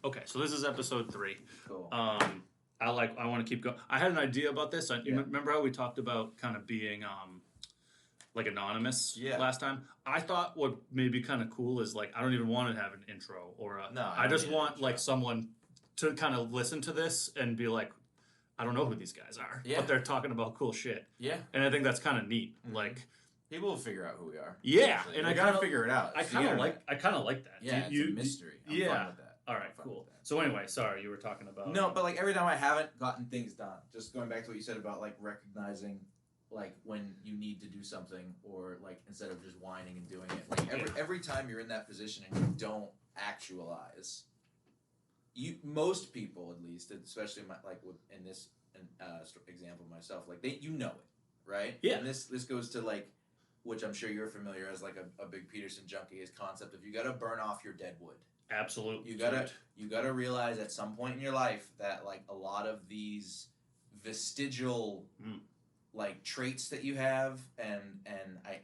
Okay, so this is episode 3. Cool. I want to keep going. I had an idea about this. You Yeah. remember how we talked about kind of being like anonymous Yeah. last time? I thought what may be kind of cool is like I don't even want to have an intro or No, I don't just need an want intro. like someone to kind of listen to this and be like, I don't know who these guys are, Yeah. but they're talking about cool shit. Yeah. And I think that's kind of neat. Mhm. Like People will figure out who we are. Yeah, Eventually. and They I gotta kinda- figure it out. I It's the kind of internet. like that. Yeah, it's a mystery. I'm yeah. fine with that. All right, I'm fine cool. with that. So anyway, sorry, you were talking about No, but like every time I haven't gotten things done, just going back to what you said about like recognizing like when you need to do something or like instead of just whining and doing it. Like every time you're in that position and you don't actualize, most people at least, especially in this example myself, like you know it, right? Yeah. And this goes to like, which I'm sure you're familiar as like a big Peterson junkie, his concept of you got to burn off your dead wood. Absolutely. You gotta realize at some point in your life that like a lot of these vestigial like traits that you have and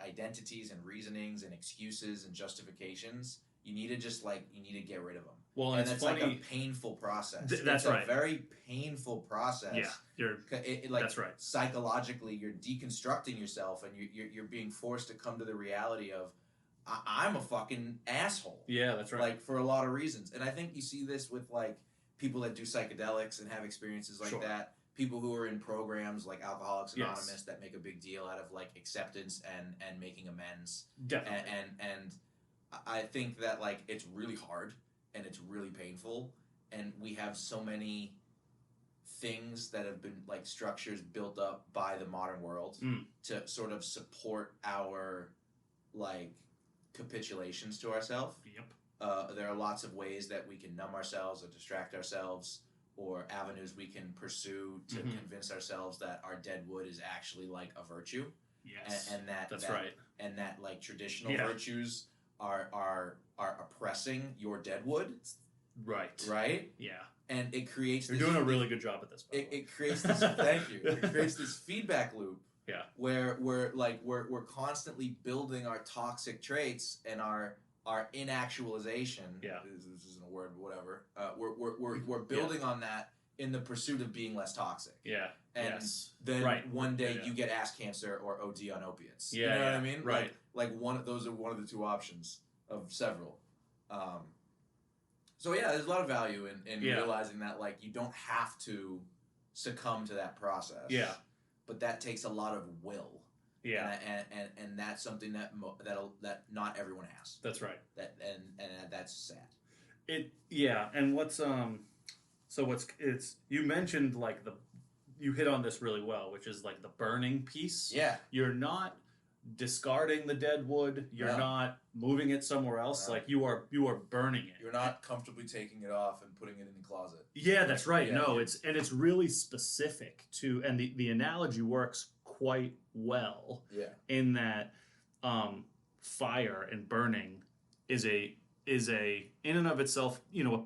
identities and reasonings and excuses and justifications, you need to get rid of them. Well, and it's like funny. a painful process. That's right. It's a very painful process. Yeah, that's right. Psychologically, you're deconstructing yourself, and you're being forced to come to the reality of I'm a fucking asshole. Yeah, that's right. Like for a lot of reasons, and I think you see this with like people that do psychedelics and have experiences like that. People who are in programs like Alcoholics Anonymous that make a big deal out of like acceptance and making amends. Definitely. And I think that like it's really hard and it's really painful, and we have so many things that have been like structures built up by the modern world to sort of support our like capitulations to ourselves. Yep. There are lots of ways that we can numb ourselves or distract ourselves, or avenues we can pursue to convince ourselves that our dead wood is actually like a virtue. Yes. And that's right. And that like traditional virtues are oppressing your dead wood. Right. Right? Yeah. And it creates You're doing a really good job at this. It creates this thank you. It creates this feedback loop. Yeah. Where we're constantly building our toxic traits and our inactualization. Yeah. This isn't a word, but whatever. We're building on that in the pursuit of being less toxic. Yeah. And then one day you get ass cancer or OD on opiates. Yeah. You know what I mean? Right. Like those are one of the two options of several. So yeah, there's a lot of value in realizing that like you don't have to succumb to that process. Yeah. But that takes a lot of will. Yeah. And that's something that not everyone has. That's right. And that's sad. And what's you mentioned like you hit on this really well, which is like the burning piece. Yeah. You're not discarding the dead wood. You're not moving it somewhere else. No. Like you are burning it. You're not comfortably taking it off and putting it in the closet. Yeah, that's right. Yeah, no, it's really specific to, and the analogy works quite well. Yeah. In that fire and burning is a in and of itself,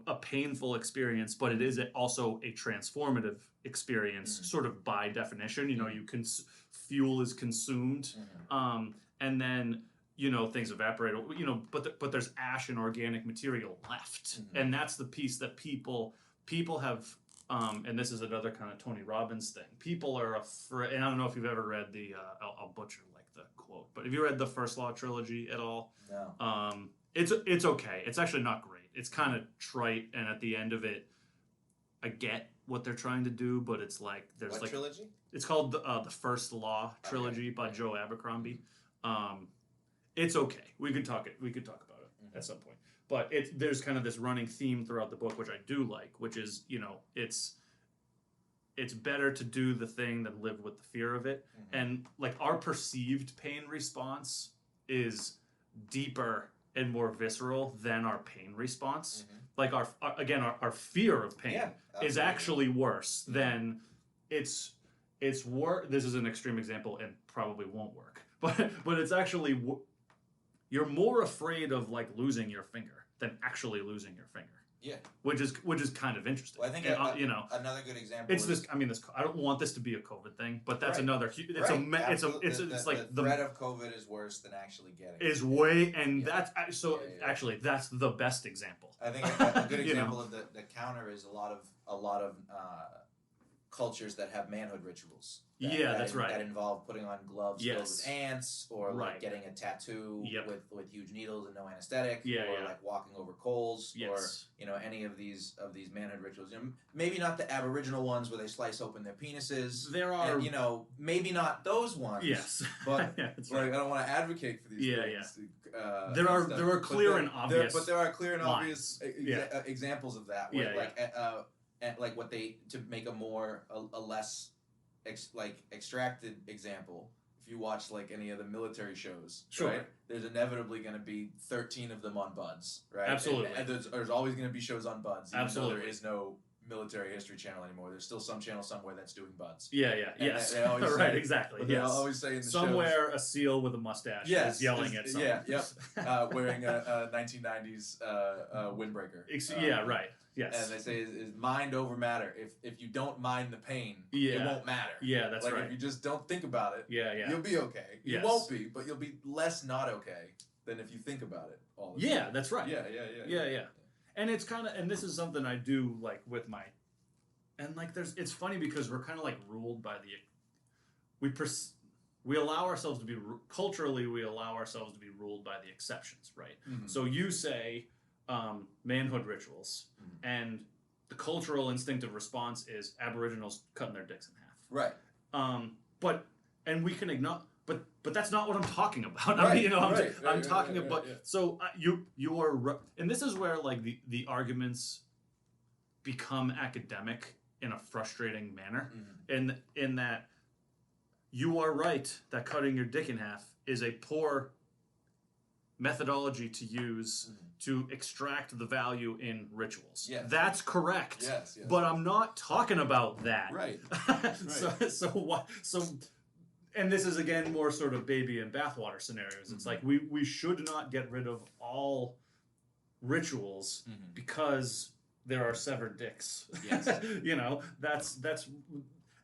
a painful experience, but it is also a transformative experience, sort of by definition. You can fuel is consumed, and then things evaporate. But there's ash and organic material left, and that's the piece that people have. And this is another kind of Tony Robbins thing. People are afraid, and I don't know if you've ever read the. I'll butcher like the quote, but have you read the First Law trilogy at all? No. It's okay. It's actually not great. It's kind of trite, and at the end of it, I get what they're trying to do, but it's like there's what trilogy? It's called the First Law trilogy by Joe Abercrombie. It's okay. We could talk about it at some point. But there's kind of this running theme throughout the book, which I do like, which is it's better to do the thing than live with the fear of it. And like our perceived pain response is deeper and more visceral than our pain response. Like our fear of pain is actually worse than it's worse. This is an extreme example and probably won't work, but it's actually you're more afraid of like losing your finger than actually losing your finger. Yeah. Which is kind of interesting. Well, I think another good example. It's this. I mean, this. I don't want this to be a COVID thing, but that's another. It's it's like the threat of COVID is worse than actually getting it. Is way, and that's so. Actually, that's the best example. I think a good example of the counter is a lot of cultures that have manhood rituals. That's right. That involve putting on gloves filled with ants, or like getting a tattoo with huge needles and no anesthetic, or like walking over coals, or any of these manhood rituals. Maybe not the Aboriginal ones where they slice open their penises. There are, maybe not those ones. Yes, but I don't want to advocate for these things. There are clear and obvious. But there are clear and obvious examples of that. Where, like what they to make a less extracted example. If you watch like any of the military shows, right? There's inevitably going to be 13 of them on buds, right? Absolutely. And there's always going to be shows on buds. Even Absolutely. though there is no military history channel anymore. There's still some channel somewhere that's doing buds. Yes. They always right, exactly. They always say in the somewhere shows, a seal with a mustache is yelling at someone. Wearing a 1990s windbreaker. Right. Yes. And they say is mind over matter. If you don't mind the pain, it won't matter. Yeah, that's right. If you just don't think about it, you'll be okay. Yes. You won't be, but you'll be less not okay than if you think about it all the time. Yeah, that's right. Yeah. And it's kind of, and this is something I do like with my, and like it's funny because we're kind of like ruled by we allow ourselves to be, culturally we allow ourselves to be ruled by the exceptions, right? Mm-hmm. So you say manhood rituals, and the cultural instinctive response is Aboriginals cutting their dicks in half. Right. And we can ignore, but that's not what I'm talking about. I mean, I'm talking about. So you are, and this is where like the arguments become academic in a frustrating manner, in that you are right that cutting your dick in half is a poor methodology to use to extract the value in rituals. Yes. That's correct. Yes. But I'm not talking about that. Right. So and this is again more sort of baby and bathwater scenarios. It's like we should not get rid of all rituals because there are severed dicks. Yes. That's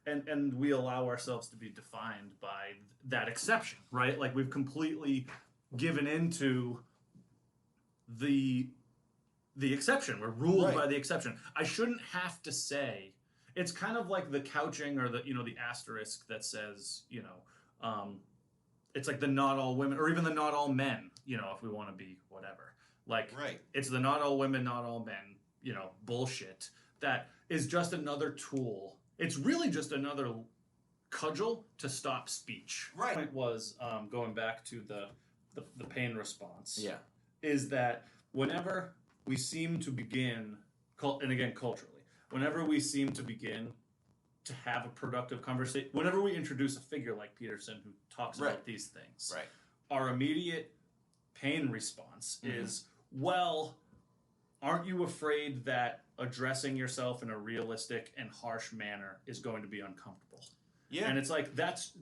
and we allow ourselves to be defined by that exception, right? Like we've completely given into the exception. We're ruled by the exception. I shouldn't have to say. It's kind of like the couching or the asterisk that says it's like the not all women or even the not all men. If we want to be whatever. Like it's the not all women, not all men. Bullshit. That is just another tool. It's really just another cudgel to stop speech. Right. The point was going back to the pain response. Yeah. Is that whenever we seem to begin, and again culturally, whenever we seem to begin to have a productive conversation, whenever we introduce a figure like Peterson who talks about these things, our immediate pain response is, well, aren't you afraid that addressing yourself in a realistic and harsh manner is going to be uncomfortable? Yeah. And it's like, that's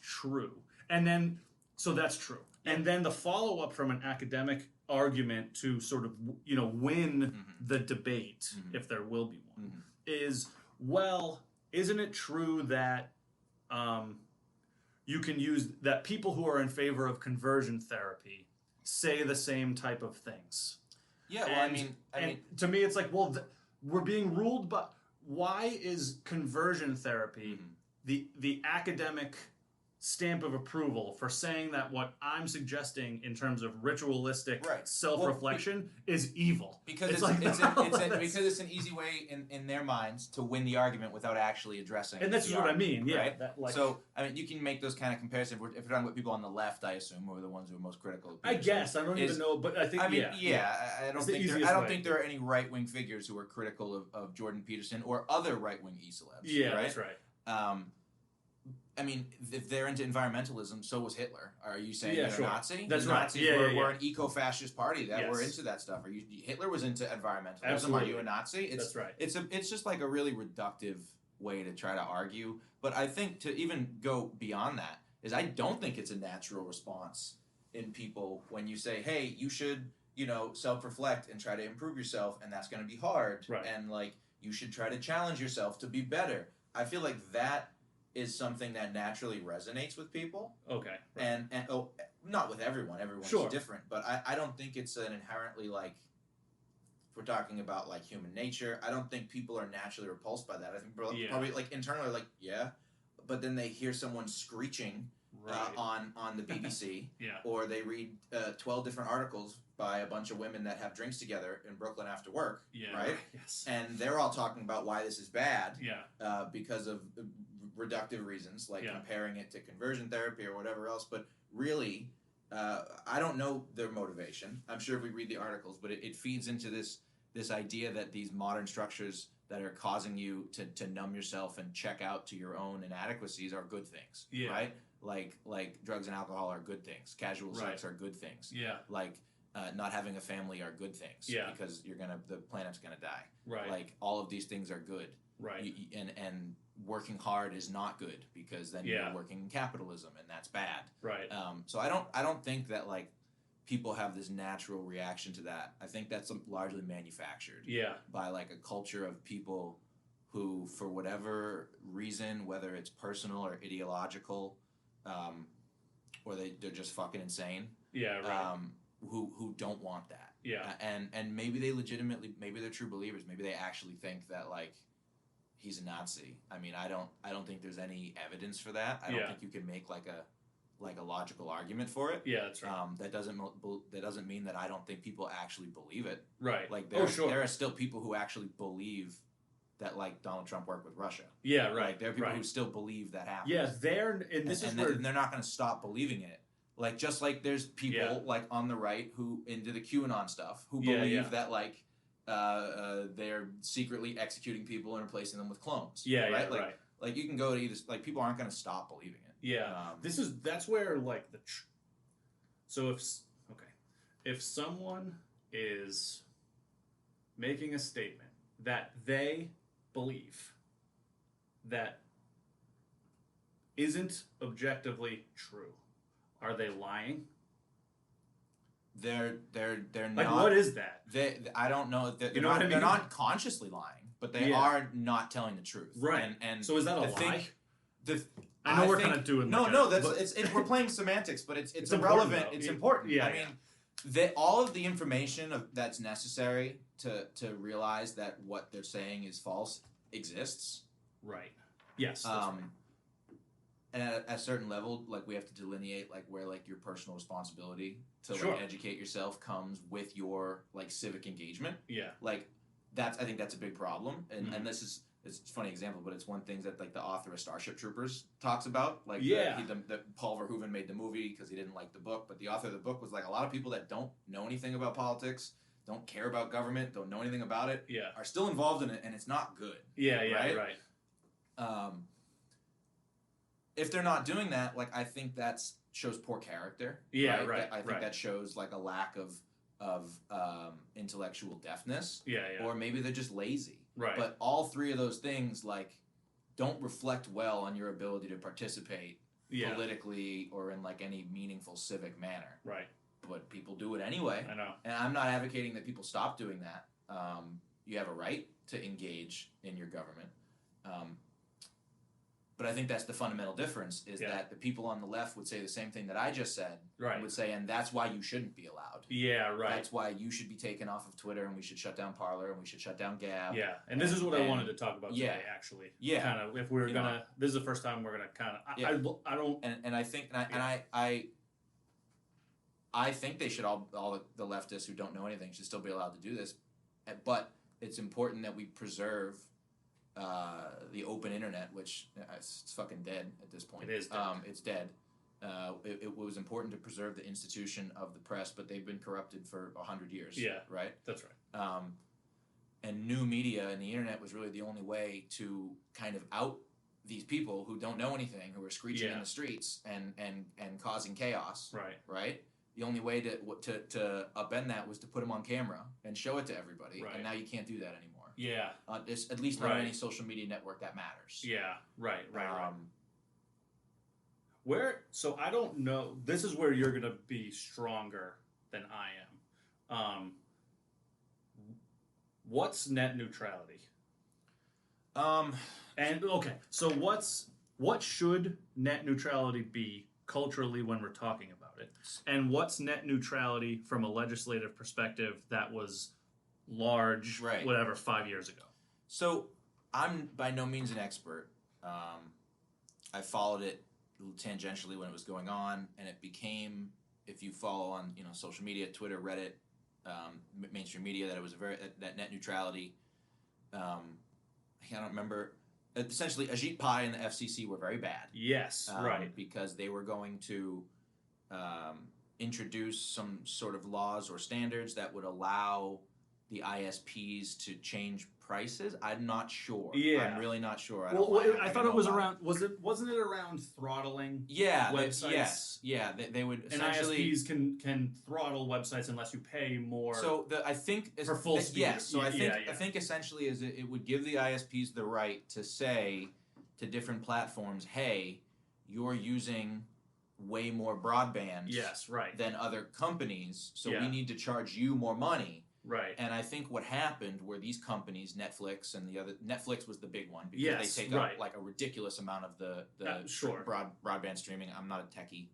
true. And then, so that's true. Yeah. And then the follow-up from an academic argument to sort of, win the debate, if there will be one, is, well, isn't it true that you can use, that people who are in favor of conversion therapy say the same type of things? Yeah, well, I mean, to me, it's like, well, we're being ruled by. Why is conversion therapy the academic stamp of approval for saying that what I'm suggesting in terms of ritualistic self-reflection is evil? Because it's an easy way in their minds to win the argument without actually addressing. And that's what I mean. Yeah. Right? So you can make those kind of comparisons. If you're talking about people on the left, I assume, who are the ones who are most critical of Peterson. I guess I don't even know, but I think I don't think there are any right-wing figures who are critical of Jordan Peterson or other right-wing e-celebs. Yeah, that's right. If they're into environmentalism, so was Hitler. Are you saying you're a Nazi? That's right. Nazis were an eco-fascist party that were into that stuff. Hitler was into environmentalism. Absolutely. Are you a Nazi? That's right. It's just like a really reductive way to try to argue. But I think to even go beyond that is I don't think it's a natural response in people when you say, hey, you should self-reflect and try to improve yourself, and that's going to be hard. Right. And like you should try to challenge yourself to be better. I feel like that is something that naturally resonates with people. Okay. Right. And not with everyone. Everyone's different, but I don't think it's an inherently like. If we're talking about like human nature, I don't think people are naturally repulsed by that. I think probably like internally like but then they hear someone screeching on the BBC, or they read 12 different articles by a bunch of women that have drinks together in Brooklyn after work, right? Yes. And they're all talking about why this is bad, yeah, because of reductive reasons, like comparing it to conversion therapy or whatever else. But really, I don't know their motivation. I'm sure if we read the articles, but it feeds into this idea that these modern structures that are causing you to numb yourself and check out to your own inadequacies are good things, right? Like drugs and alcohol are good things. Casual sex are good things. Yeah. Like not having a family are good things. Yeah. Because the planet's gonna die. Right. Like all of these things are good. Right. And working hard is not good, because then you're working in capitalism, and that's bad. Right. So I don't think that like people have this natural reaction to that. I think that's largely manufactured. Yeah. By like a culture of people who, for whatever reason, whether it's personal or ideological, or they're just fucking insane. Yeah. Right. Who don't want that. Yeah. And maybe maybe they're true believers. Maybe they actually think that like he's a Nazi. I mean, I don't think there's any evidence for that. I don't think you can make like a logical argument for it. Yeah, that's right. That doesn't mean that I don't think people actually believe it. Right. Like there are still people who actually believe that like Donald Trump worked with Russia. Yeah, right. Like there are people who still believe that happened. Yeah, they're not going to stop believing it. Like just like there's people like on the right who into the QAnon stuff who believe that like they're secretly executing people and replacing them with clones. Yeah, right. Yeah, like you can go to either, like people aren't going to stop believing it. Yeah, that's where like so if someone is making a statement that they believe that isn't objectively true, are they lying? They're like, not. what is that? I don't know. You know what I mean? They're not consciously lying, but they are not telling the truth. Right. And so is that a lie? I know we're kind of doing we're playing semantics, but it's irrelevant. It's important. Yeah, I mean, all of the information that's necessary to realize that what they're saying is false exists. Right. Yes. And at a certain level, like we have to delineate like where like your personal responsibility to like educate yourself comes with your like civic engagement. Yeah. Like I think that's a big problem, and this is. It's a funny example, but it's one thing that like the author of Starship Troopers talks about. Like Paul Verhoeven made the movie because he didn't like the book, but the author of the book was like a lot of people that don't know anything about politics, don't care about government, don't know anything about it, are still involved in it, and it's not good. Yeah, right. If they're not doing that, like I think that shows poor character. Yeah, right. I think that shows like a lack of intellectual deftness. Yeah. Or maybe they're just lazy. Right. But all three of those things like don't reflect well on your ability to participate politically or in like any meaningful civic manner. Right. But people do it anyway. I know. And I'm not advocating that people stop doing that. You have a right to engage in your government. But I think that's the fundamental difference is that the people on the left would say the same thing that I just said. Right. Would say, and that's why you shouldn't be allowed. Yeah, right. That's why you should be taken off of Twitter, and we should shut down Parler, and we should shut down Gab. Yeah, and this is what I wanted to talk about today, actually. Yeah. Kind of, if we're going to, this is the first time we're going to kind of, I don't. And I think, I think they should all the leftists who don't know anything should still be allowed to do this. But it's important that we preserve the open internet, which it's fucking dead at this point. It is dead. It's dead. It was important to preserve the institution of the press, but they've been corrupted for 100 years. Yeah, right. That's right. And new media and the internet was really the only way to kind of out these people who don't know anything, who are screeching in the streets and causing chaos. Right. Right. The only way to upend that was to put them on camera and show it to everybody. Right. And now you can't do that anymore. Yeah. At least not any social media network that matters. Yeah. Right. So I don't know. This is where you're going to be stronger than I am. Um, what's net neutrality? Um, And okay, so what should net neutrality be culturally when we're talking about it? And what's net neutrality from a legislative perspective that was large, Right. whatever, 5 years ago? So I'm by no means an expert. I followed it tangentially when it was going on, and it became, if you follow on social media, Twitter, Reddit, mainstream media, that it was that net neutrality. I don't remember. Essentially, Ajit Pai and the FCC were very bad. Yes, right. Because they were going to introduce some sort of laws or standards that would allow the ISPs to change prices. I'm not sure. Yeah. I'm really not sure. I thought it was around. Wasn't it around throttling? Yeah. Websites. Yes. Yeah. They would and essentially. ISPs can throttle websites unless you pay more. So I think for full speed. Yes. So I think essentially is it would give the ISPs the right to say to different platforms, hey, you're using way more broadband. Yes. Right. Than other companies, so we need to charge you more money. Right. And I think what happened were these companies, Netflix and the other, Netflix was the big one because they take up like a ridiculous amount of the broadband streaming. I'm not a techie.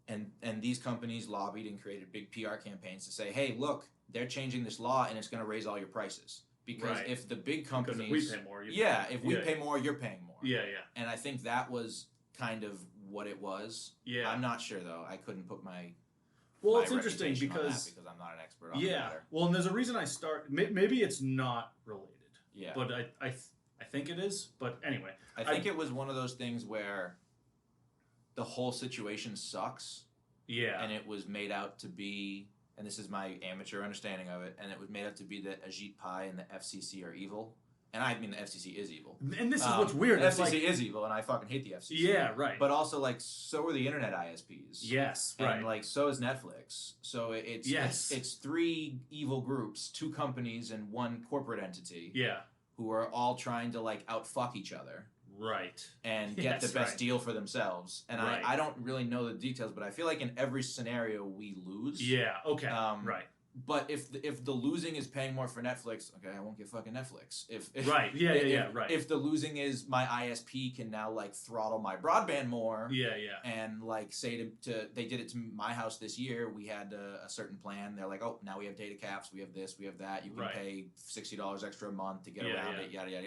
And these companies lobbied and created big PR campaigns to say, hey, look, they're changing this law and it's going to raise all your prices. Because if the big companies... Because if we pay more, we pay more, you're paying more. Yeah. And I think that was kind of what it was. Yeah. I'm not sure, though. I couldn't put my... Well, it's interesting because I'm not an expert on the matter. Well, and there's a reason I start. Maybe it's not related. Yeah. But I think it is. But anyway, I think it was one of those things where the whole situation sucks. Yeah. And it was made out to be, and this is my amateur understanding of it, and it was made out to be that Ajit Pai and the FCC are evil. And I mean, the FCC is evil. And this is what's weird. The FCC is evil, and I fucking hate the FCC. Yeah, right. But also, like, so are the internet ISPs. Yes, right. And, like, so is Netflix. So it's three evil groups, two companies and one corporate entity. Yeah. Who are all trying to, like, outfuck each other. Right. And get the best deal for themselves. And I don't really know the details, but I feel like in every scenario we lose. Yeah, okay, right. But if the losing is paying more for Netflix, okay, I won't get fucking Netflix. If right, right. If the losing is my ISP can now like throttle my broadband more, and like say to they did it to my house this year. We had a certain plan. They're like, oh, now we have data caps. We have this. We have that. You can pay $60 extra a month to get around it. Yada yada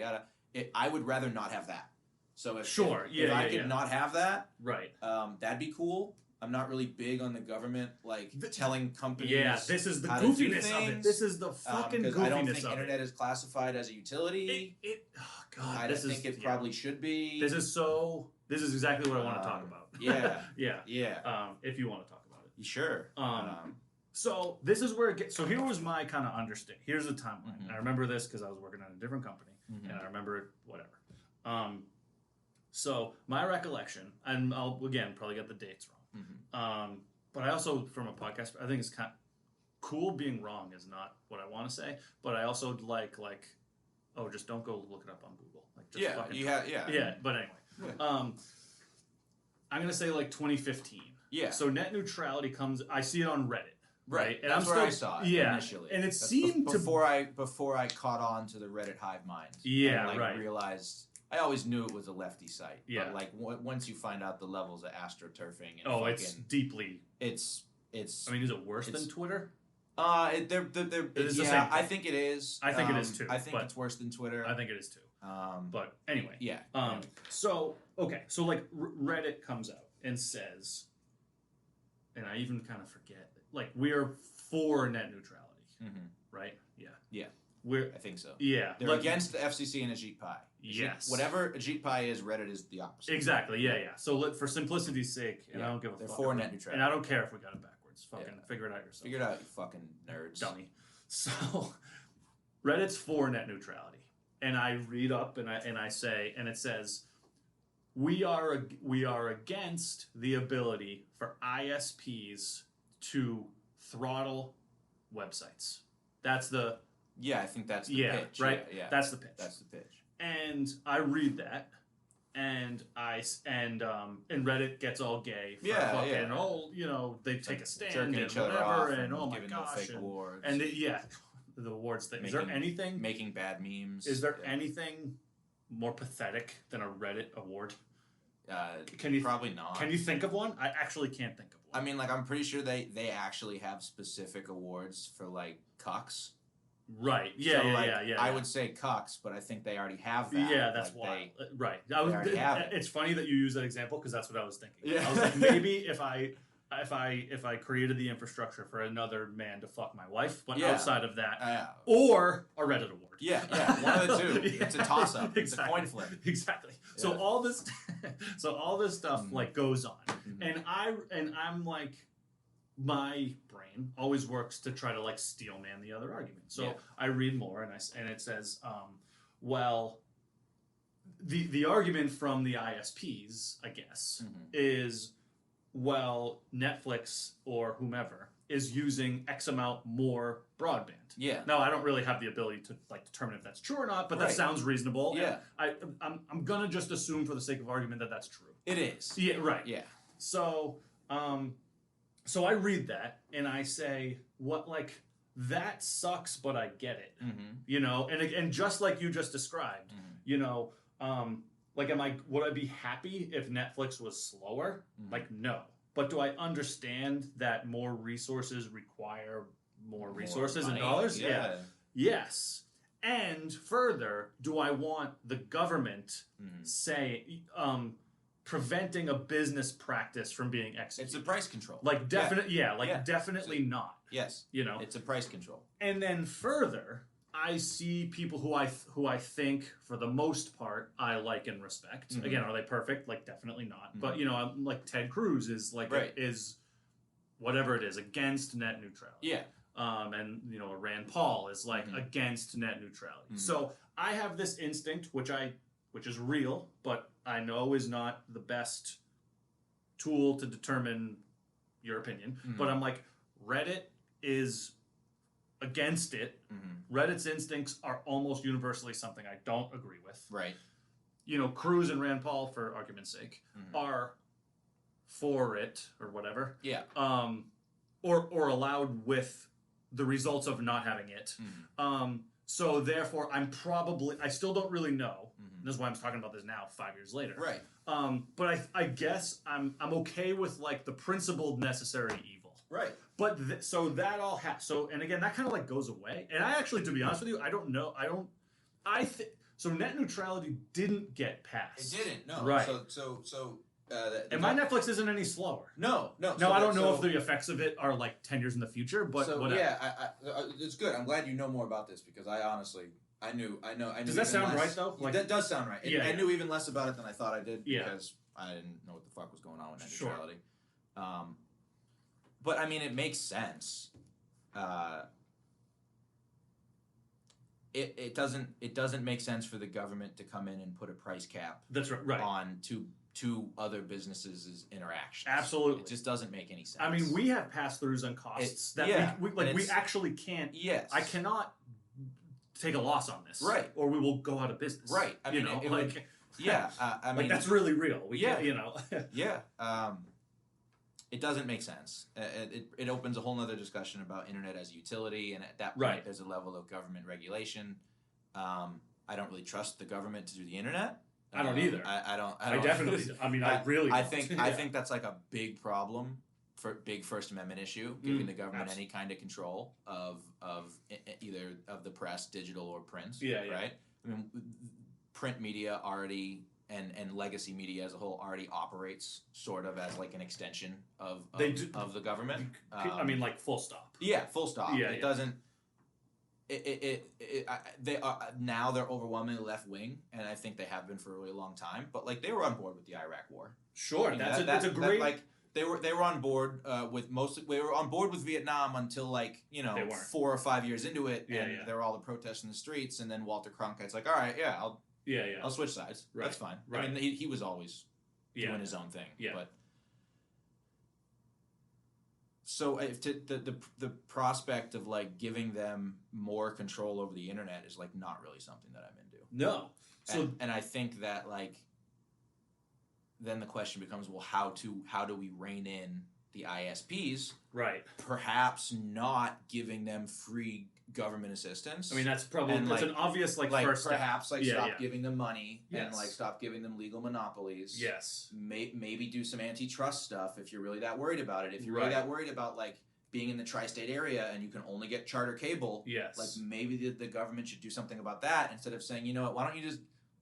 yada. I would rather not have that. So if I could not have that, that'd be cool. I'm not really big on the government, like, telling companies this is the how goofiness to do things, of it. This is the fucking goofiness of it. I don't think internet is classified as a utility. Oh, God. I think it probably should be. This is exactly what I want to talk about. If you want to talk about it. Sure. So this is where it gets... So here was my kind of understanding. Here's the timeline. Mm-hmm. I remember this because I was working at a different company. Mm-hmm. And I remember it, whatever. So my recollection, and I'll, again, probably get the dates wrong. Mm-hmm. But I also, from a podcast, I think it's kind of cool. Being wrong is not what I want to say, but I also like, oh, just don't go look it up on Google. Like, just yeah. But anyway, I'm gonna say like 2015. Yeah. So net neutrality comes. I see it on Reddit. Right. And that's where I saw it initially. And it seemed before I caught on to the Reddit hive mind. Yeah. And realized. I always knew it was a lefty site. Yeah. But like once you find out the levels of astroturfing and it's deeply. It's. I mean, is it worse than Twitter? I think it is. I think it is too. I think it's worse than Twitter. I think it is too. But anyway. Yeah. So like Reddit comes out and says, and I even kind of forget, like, we're for net neutrality, right? Yeah. Yeah. I think so. Yeah. They're against the FCC and Ajit Pai. Yes. Whatever Ajit Pai is, Reddit is the opposite. Exactly. Yeah. So for simplicity's sake, and I don't give a fuck. They're for net neutrality. And I don't care if we got it backwards. Fucking figure it out yourself. Figure it out, you fucking nerds. Dummy. So Reddit's for net neutrality, and I read up and I say, and it says, we are against the ability for ISPs to throttle websites. That's the I think that's the pitch. Right? Yeah. That's the pitch. That's the pitch. And I read that, and and Reddit gets all gay for Yeah, fucking yeah. they It's take like a stand jerking and each other whatever off and oh my giving gosh fake awards and the awards thing. Is there anything making bad memes? Is there anything more pathetic than a Reddit award? Probably not. Can you think of one? I actually can't think of one. I mean, like, I'm pretty sure they actually have specific awards for like cucks. Right. Yeah. So, Yeah. I would say cucks, but I think they already have that. Yeah, that's why. Right. They already have it. It's funny that you use that example because that's what I was thinking. Yeah. I was like, maybe if I created the infrastructure for another man to fuck my wife, but outside of that, or a Reddit award. Yeah, one of the two. It's a toss up. Exactly. It's a coin flip. Exactly. Yeah. So all this stuff like goes on, and I'm like, my brain always works to try to like steelman the other argument. So I read more and it says, well, the argument from the ISPs, I guess, is, well, Netflix or whomever is using X amount more broadband. Yeah. Now I don't really have the ability to like determine if that's true or not, but that sounds reasonable. Yeah. I'm gonna just assume for the sake of argument that that's true. It is. Yeah. Right. Yeah. So so I read that and I say, what, like, that sucks, but I get it. And just like you just described, like, would I be happy if Netflix was slower? Like, no. But do I understand that more resources require more resources and dollars? Yeah. Yes. And further, do I want the government preventing a business practice from being executed? It's a price control. Like definitely not. Yes. It's a price control. And then further, I see people who I think for the most part I like and respect. Again, are they perfect? Like definitely not. But I'm like Ted Cruz is like is whatever it is against net neutrality. Yeah. And Rand Paul is like against net neutrality. So I have this instinct which is real, but I know is not the best tool to determine your opinion. But I'm like, Reddit is against it. Reddit's instincts are almost universally something I don't agree with. Right. Cruz and Rand Paul, for argument's sake, are for it or whatever. Yeah. Or allowed with the results of not having it. So therefore, I still don't really know. This is why I'm talking about this now, 5 years later. Right. But I guess I'm okay with like the principled necessary evil. Right. But so that all and again that kind of like goes away. And I actually, to be honest with you, I don't know. So net neutrality didn't get passed. It didn't. No. Right. And my Netflix isn't any slower. No. Now I don't know if the effects of it are like 10 years in the future, but whatever. Yeah, it's good. I'm glad you know more about this because I honestly. I knew. Does that sound right though? Like, that does sound right. I knew even less about it than I thought I did because I didn't know what the fuck was going on with net neutrality. But I mean, it makes sense. It doesn't make sense for the government to come in and put a price cap. That's right. On two other businesses' interactions. Absolutely, it just doesn't make any sense. I mean, we have pass-throughs on costs we actually can't. Yes, I cannot take a loss on this, right? Or we will go out of business, right? I mean, I mean, that's really real. It doesn't make sense. It opens a whole nother discussion about internet as a utility, and at that point, there's a level of government regulation. I don't really trust the government to do the internet. I don't either. I definitely. I mean, I really. I think that's like a big problem. Big First Amendment issue, giving the government any kind of control of either of the press, digital or print. Right. I mean, print media already and legacy media as a whole already operates sort of as like an extension of the government. I mean, like full stop. Yeah, full stop. Yeah, it doesn't. Now they're overwhelmingly left wing, and I think they have been for a really long time. But like they were on board with the Iraq War. Sure, that's a great. They were on board we were on board with Vietnam until 4 or 5 years into it, and there were all the protests in the streets, and then Walter Cronkite's like, all right, I'll switch sides. Right. That's fine. Right. I mean, he was always doing his own thing. Yeah. But so the prospect of like giving them more control over the internet is like not really something that I'm into. No. And I think that like then the question becomes, well, how do we rein in the ISPs? Right. Perhaps not giving them free government assistance. I mean, that's probably that's an obvious first step. Perhaps stop giving them money and stop giving them legal monopolies. Yes. Maybe do some antitrust stuff if you're really that worried about it. If you're really that worried about being in the tri-state area and you can only get charter cable. Yes. Maybe the government should do something about that instead of saying, you know what, why don't you just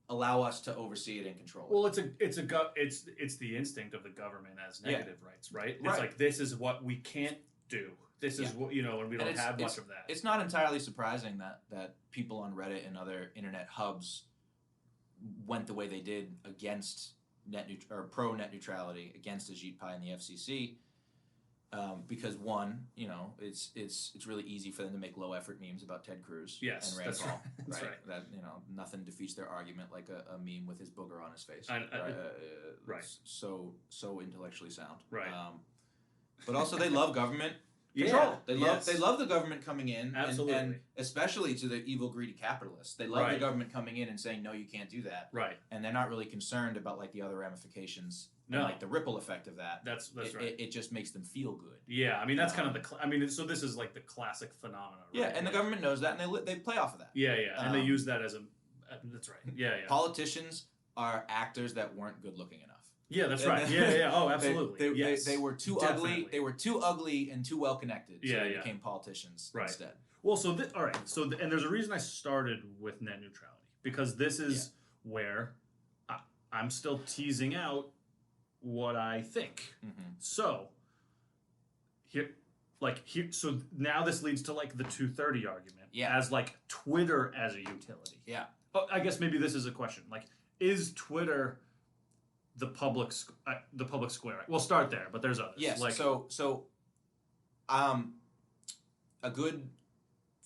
allow us to oversee it and control it. Well, it's the instinct of the government as negative rights, right? It's like, this is what we can't do. This is what, and we don't have much of that. It's not entirely surprising that people on Reddit and other internet hubs went the way they did against pro net neutrality, against Ajit Pai and the FCC. Because one, it's really easy for them to make low effort memes about Ted Cruz and Rand Paul. That's right. That nothing defeats their argument like a meme with his booger on his face. Right. So intellectually sound. Right. But also they love government control. They love the government coming in. Absolutely. And especially to the evil, greedy capitalists. They love the government coming in and saying, no, you can't do that. Right. And they're not really concerned about the other ramifications. No. And, the ripple effect of that. That's right. It just makes them feel good. Yeah, I mean that's kind of so this is the classic phenomenon. Right? Yeah, and the government knows that, and they play off of that. Yeah, and they use that as a. That's right. Yeah. Politicians are actors that weren't good looking enough. Yeah, that's right. Yeah. Oh, absolutely. They were too ugly. They were too ugly and too well connected. So they became politicians instead. Well, all right. So and there's a reason I started with net neutrality, because this is where I'm still teasing out what I think. Mm-hmm. So so now this leads to the 230 argument as Twitter as a utility. Yeah. I guess maybe this is a question. Is Twitter the public square? We'll start there, but there's others. Yes. A good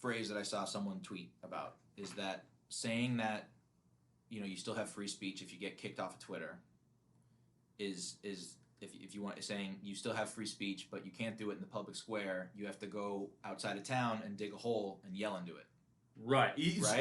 phrase that I saw someone tweet about is that saying that you still have free speech if you get kicked off of Twitter is if you want, saying you still have free speech but you can't do it in the public square. You have to go outside of town and dig a hole and yell into it. Right.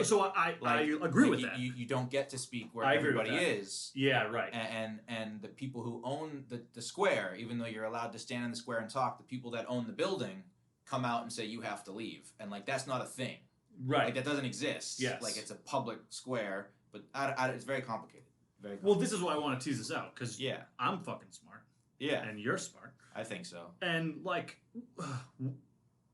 So I agree with that. You don't get to speak where everybody is. Yeah, right. And the people who own the square, even though you're allowed to stand in the square and talk, the people that own the building come out and say you have to leave. And that's not a thing. Right. That doesn't exist. Yes. It's a public square, but it's very complicated. Very complicated. Well, this is why I want to tease this out, because I'm fucking smart. Yeah. And you're smart. I think so. And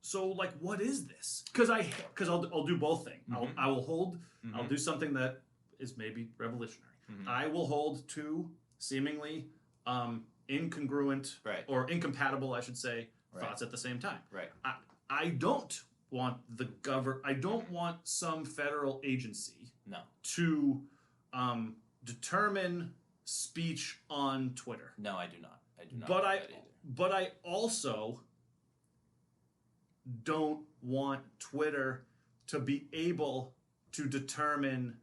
so what is this? Because I'll do both things. Mm-hmm. I will hold. Mm-hmm. I'll do something that is maybe revolutionary. Mm-hmm. I will hold two seemingly incongruent or incompatible, I should say, thoughts at the same time. Right. I don't want I don't want some federal agency to determine speech on Twitter. No, I do not. I do not. But I also don't want Twitter to be able to determine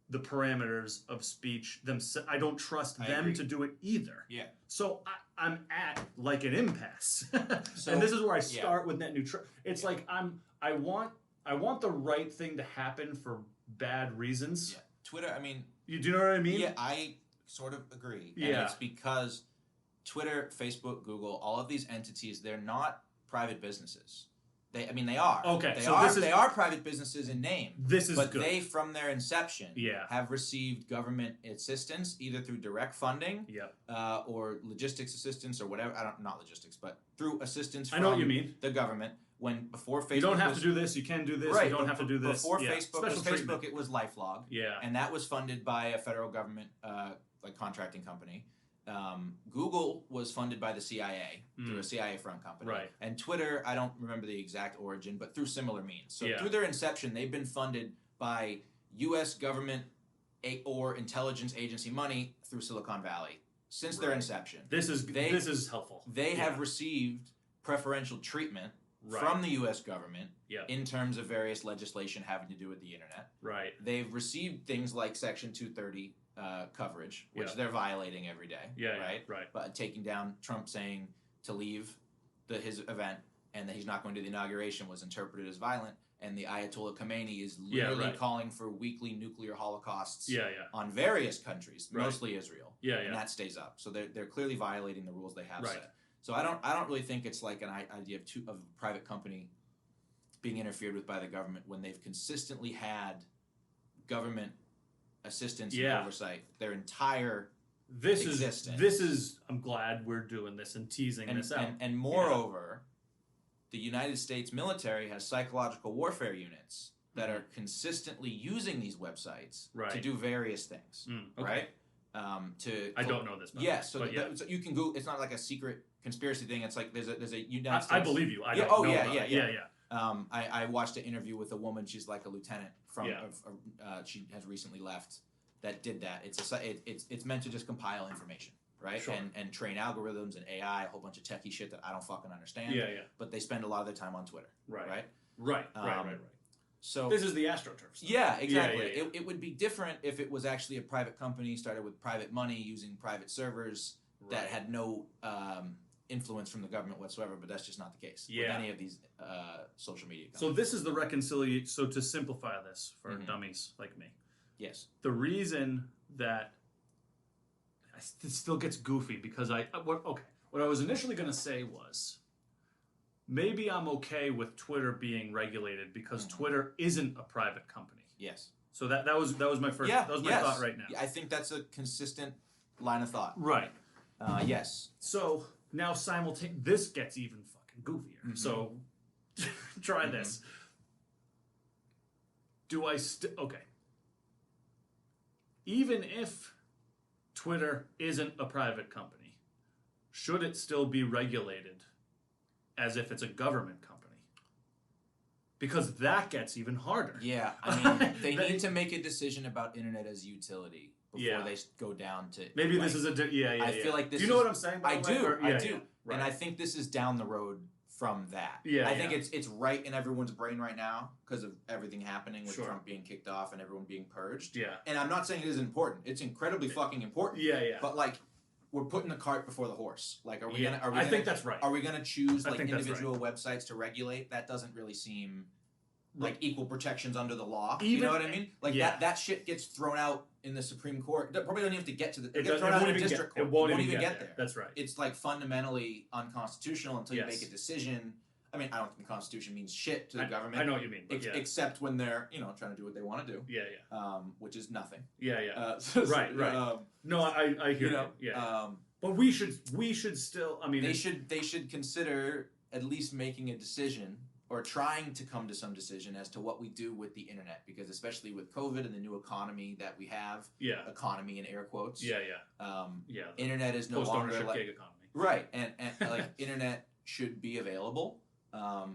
the parameters of speech themselves. I don't trust them to do it either. Yeah. So I'm at an impasse, and this is where I start with net neutrality. It's I want the right thing to happen for bad reasons. Yeah. Twitter. I mean, do you know what I mean? Yeah, I sort of agree. Yeah. And it's because Twitter, Facebook, Google, all of these entities, they're not private businesses. They are. Okay. They are private businesses in name. But good. They, from their inception, Yeah. have received government assistance either through direct funding, or logistics assistance or whatever. Not logistics, but through assistance from I know what you mean. the government. Before Facebook, you don't have to do this. You can do this. Right, you don't have to do this. Before Facebook was Facebook, it was LifeLog. Yeah. And that was funded by a federal government contracting company. Google was funded by the CIA through a CIA front company. Right. And Twitter, I don't remember the exact origin, but through similar means. So through their inception, they've been funded by U.S. government or intelligence agency money through Silicon Valley since their inception. This is helpful. They have received preferential treatment from the U.S. government in terms of various legislation having to do with the internet. Right. They've received things like Section 230 coverage, which they're violating every day. Right. But taking down Trump saying to leave his event and that he's not going to the inauguration was interpreted as violent, and the Ayatollah Khomeini is literally calling for weekly nuclear holocausts on various countries, mostly Israel, and that stays up. So they're clearly violating the rules they have set. So I don't really think it's like an idea of a private company being interfered with by the government when they've consistently had government assistance and oversight their entire existence. This is I'm glad we're doing this and teasing this out. And moreover, the United States military has psychological warfare units that are consistently using these websites to do various things. Right? I don't know this. Yes, so you can go. It's not like a secret conspiracy thing. It's like there's a United States. I believe you. I don't know I watched an interview with a woman. She's like a lieutenant from. She has recently left. That did that. It's meant to just compile information, right? Sure. And train algorithms and AI, a whole bunch of techie shit that I don't fucking understand. But they spend a lot of their time on Twitter. Right. So this is the AstroTurf stuff. Yeah, exactly. It would be different if it was actually a private company started with private money using private servers that had no influence from the government whatsoever, but that's just not the case with any of these social media companies. So this is the reconciliation. So to simplify this for dummies like me. Yes. The reason that it still gets goofy because what I was initially going to say was maybe I'm okay with Twitter being regulated because Twitter isn't a private company. Yes. So that was my first thought right now. I think that's a consistent line of thought. Right. Yes. So now this gets even fucking goofier. So try this. Do I okay. Even if Twitter isn't a private company, should it still be regulated as if it's a government company? Because that gets even harder. Yeah, I mean, they need to make a decision about internet as utility before they go down to... Maybe this is a... I feel like this Do you know what I'm saying? I do. Right. And I think this is down the road from that. I think it's right in everyone's brain right now because of everything happening with Trump being kicked off and everyone being purged. Yeah. And I'm not saying it isn't important. It's incredibly fucking important. But like, we're putting the cart before the horse. Like, I think that's right. Are we gonna choose like individual websites to regulate? That doesn't really seem like equal protections under the law. You know what I mean? Like that shit gets thrown out in the Supreme Court. It probably doesn't have to get to the. It gets thrown out in the district court. It won't even get there. That's right. It's like fundamentally unconstitutional until you make a decision. I mean, I don't think the Constitution means shit to the government. I know what you mean. Except when they're, trying to do what they want to do. Which is nothing. Right. No, I hear you. But we should still. I mean, they should consider at least making a decision or trying to come to some decision as to what we do with the internet, because especially with COVID and the new economy that we have, economy in air quotes, internet is no longer like gig economy, right, and like internet should be available.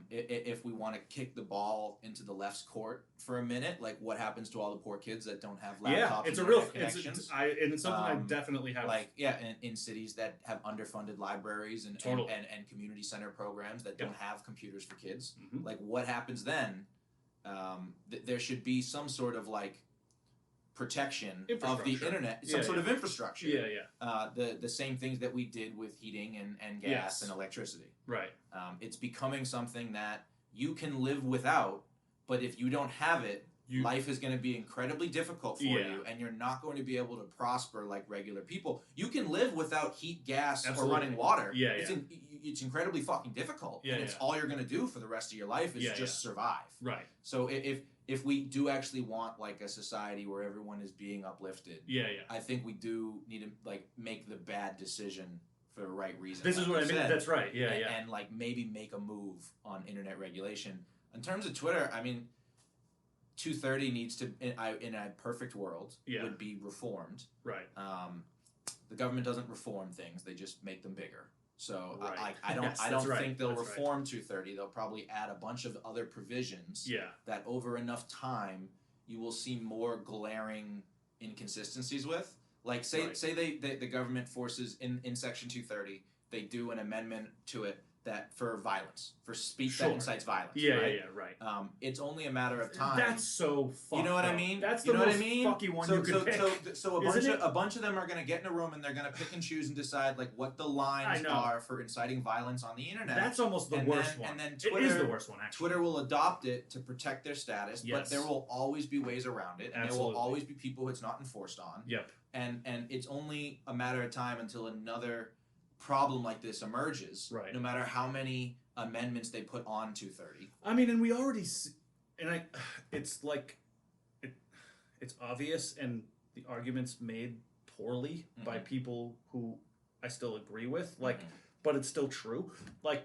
If we want to kick the ball into the left's court for a minute, like what happens to all the poor kids that don't have laptops? It's a real connections. It's something I definitely have. Like in cities that have underfunded libraries and community center programs that don't have computers for kids. Like what happens then? There should be some sort of like protection of the internet, some sort of infrastructure. The same things that we did with heating and gas and electricity. Right. It's becoming something that you can live without, but if you don't have it, life is going to be incredibly difficult for you, and you're not going to be able to prosper like regular people. You can live without heat, gas, or running water. It's incredibly fucking difficult, and it's all you're going to do for the rest of your life is just survive. Right. So if we do actually want like a society where everyone is being uplifted, I think we do need to like make the bad decision for the right reason. This is what I mean. That's right. And like maybe make a move on internet regulation. In terms of Twitter, I mean, 230 needs to, in a perfect world, would be reformed. Right. The government doesn't reform things; they just make them bigger. So I don't think they'll reform 230. They'll probably add a bunch of other provisions. That over enough time, you will see more glaring inconsistencies with. Like say the government forces in Section 230, they do an amendment to it that for violence, for speech Sure. that incites violence. Yeah, right? right. It's only a matter of time. That's so fucked. You know what though. I mean? That's you the know most what I mean? fucky one you could pick. So a bunch of them are going to get in a room and they're going to pick and choose and decide like what the lines are for inciting violence on the internet. That's almost the worst one. And then Twitter, it is the worst one, actually. Twitter will adopt it to protect their status, Yes. but there will always be ways around it, and Absolutely. there will always be people who it's not enforced on. Yep. And it's only a matter of time until another problem like this emerges. Right. No matter how many amendments they put on 230. I mean, and we already see, it's like, it's obvious, and the arguments made poorly by people who I still agree with, like, but it's still true. Like,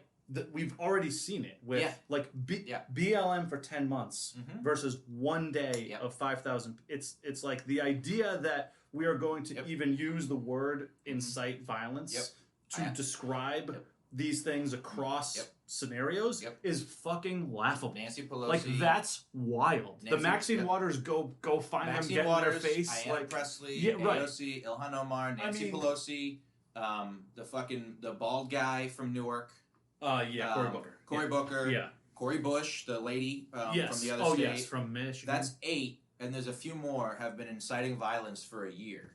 we've already seen it with, like, BLM for 10 months versus 1 day of 5,000. It's like the idea that we are going to even use the word incite violence to describe these things across scenarios is fucking laughable. Nancy Pelosi, like, that's wild. The Maxine Waters go find Maxine them, get Waters, in their face. Ayanna like Pressley, yeah, right. AOC, Ilhan Omar, Nancy Pelosi, the bald guy from Newark. Cory Booker. Cory Booker. Yeah. Cory Bush, the lady from the other state. Yes, from Michigan. That's 8, and there's a few more have been inciting violence for a year.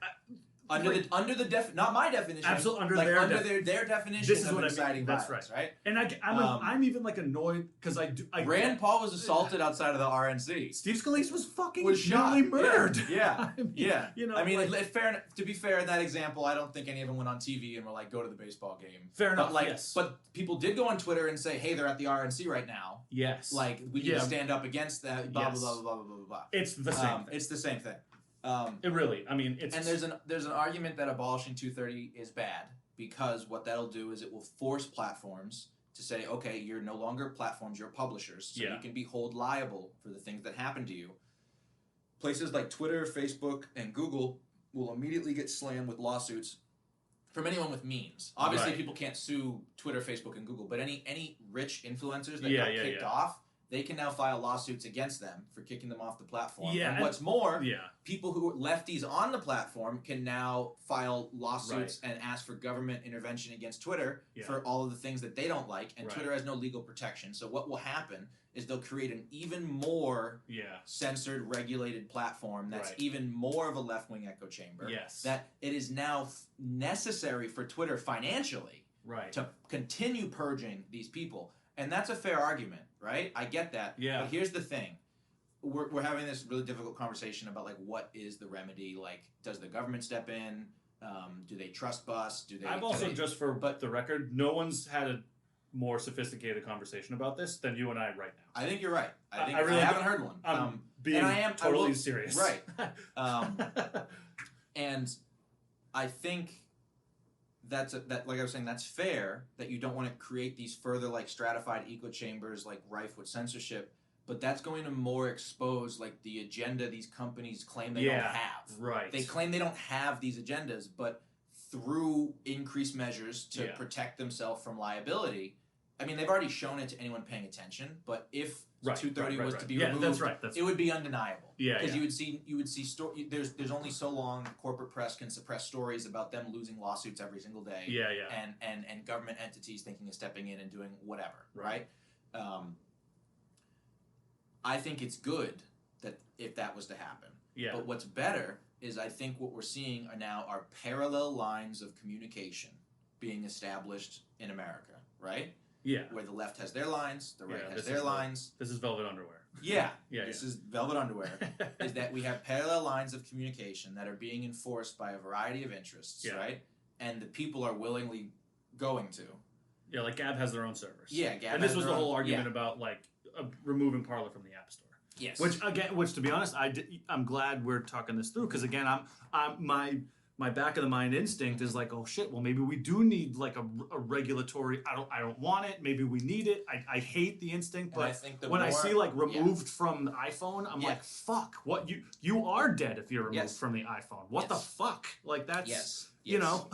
Not my definition. Absolutely, under their definition this is of what inciting That's violence, right? And I'm even like annoyed because Rand Paul was assaulted outside of the RNC. Steve Scalise was fucking shot, nearly murdered. Yeah, You know, I mean, to be fair, in that example, I don't think any of them went on TV and were like, "Go to the baseball game." Fair enough. But people did go on Twitter and say, "Hey, they're at the RNC right now." Yes. Like, we need to stand up against that. Blah blah blah blah blah blah blah. It's the same. It's the same thing. It really, I mean, it's... And there's an argument that abolishing 230 is bad because what that'll do is it will force platforms to say, okay, you're no longer platforms, you're publishers, so you can be held liable for the things that happen to you. Places like Twitter, Facebook, and Google will immediately get slammed with lawsuits from anyone with means. Obviously, people can't sue Twitter, Facebook, and Google, but any rich influencers that got kicked off, they can now file lawsuits against them for kicking them off the platform. Yeah, and what's more, people who are lefties on the platform can now file lawsuits and ask for government intervention against Twitter for all of the things that they don't like, and Twitter has no legal protection. So what will happen is they'll create an even more censored, regulated platform that's even more of a left-wing echo chamber. Yes. That it is now necessary for Twitter financially to continue purging these people. And that's a fair argument, right? I get that. Yeah. But here's the thing. We're having this really difficult conversation about, like, what is the remedy? Like, does the government step in? Do they trust bust? Just for the record, no one's had a more sophisticated conversation about this than you and I right now. I think you're right. I really haven't heard one. And I am totally serious. Right. And I think... like I was saying, that's fair that you don't want to create these further like stratified echo chambers like rife with censorship, but that's going to more expose like the agenda these companies claim they don't have. Right. They claim they don't have these agendas, but through increased measures to protect themselves from liability. I mean, they've already shown it to anyone paying attention, but if 230 was to be removed, it would be undeniable. Because you would see there's only so long corporate press can suppress stories about them losing lawsuits every single day. And government entities thinking of stepping in and doing whatever, right? I think it's good that if that was to happen. But what's better is I think what we're seeing are parallel lines of communication being established in America, right? Where the left has their lines, the right has their lines. This is velvet underwear. This is velvet underwear. Is that we have parallel lines of communication that are being enforced by a variety of interests, right? And the people are willingly going to. Yeah, like Gab has their own servers. Yeah, Gab. And this was the whole argument about like removing Parler from the App Store. Yes. Which to be honest, I'm glad we're talking this through because again, my back of the mind instinct is like, oh shit, well maybe we do need like a regulatory. I don't want it. Maybe we need it. I hate the instinct, but I see like removed from the iPhone, I'm like, fuck. What you are dead if you're removed from the iPhone. What the fuck? Like that's you know.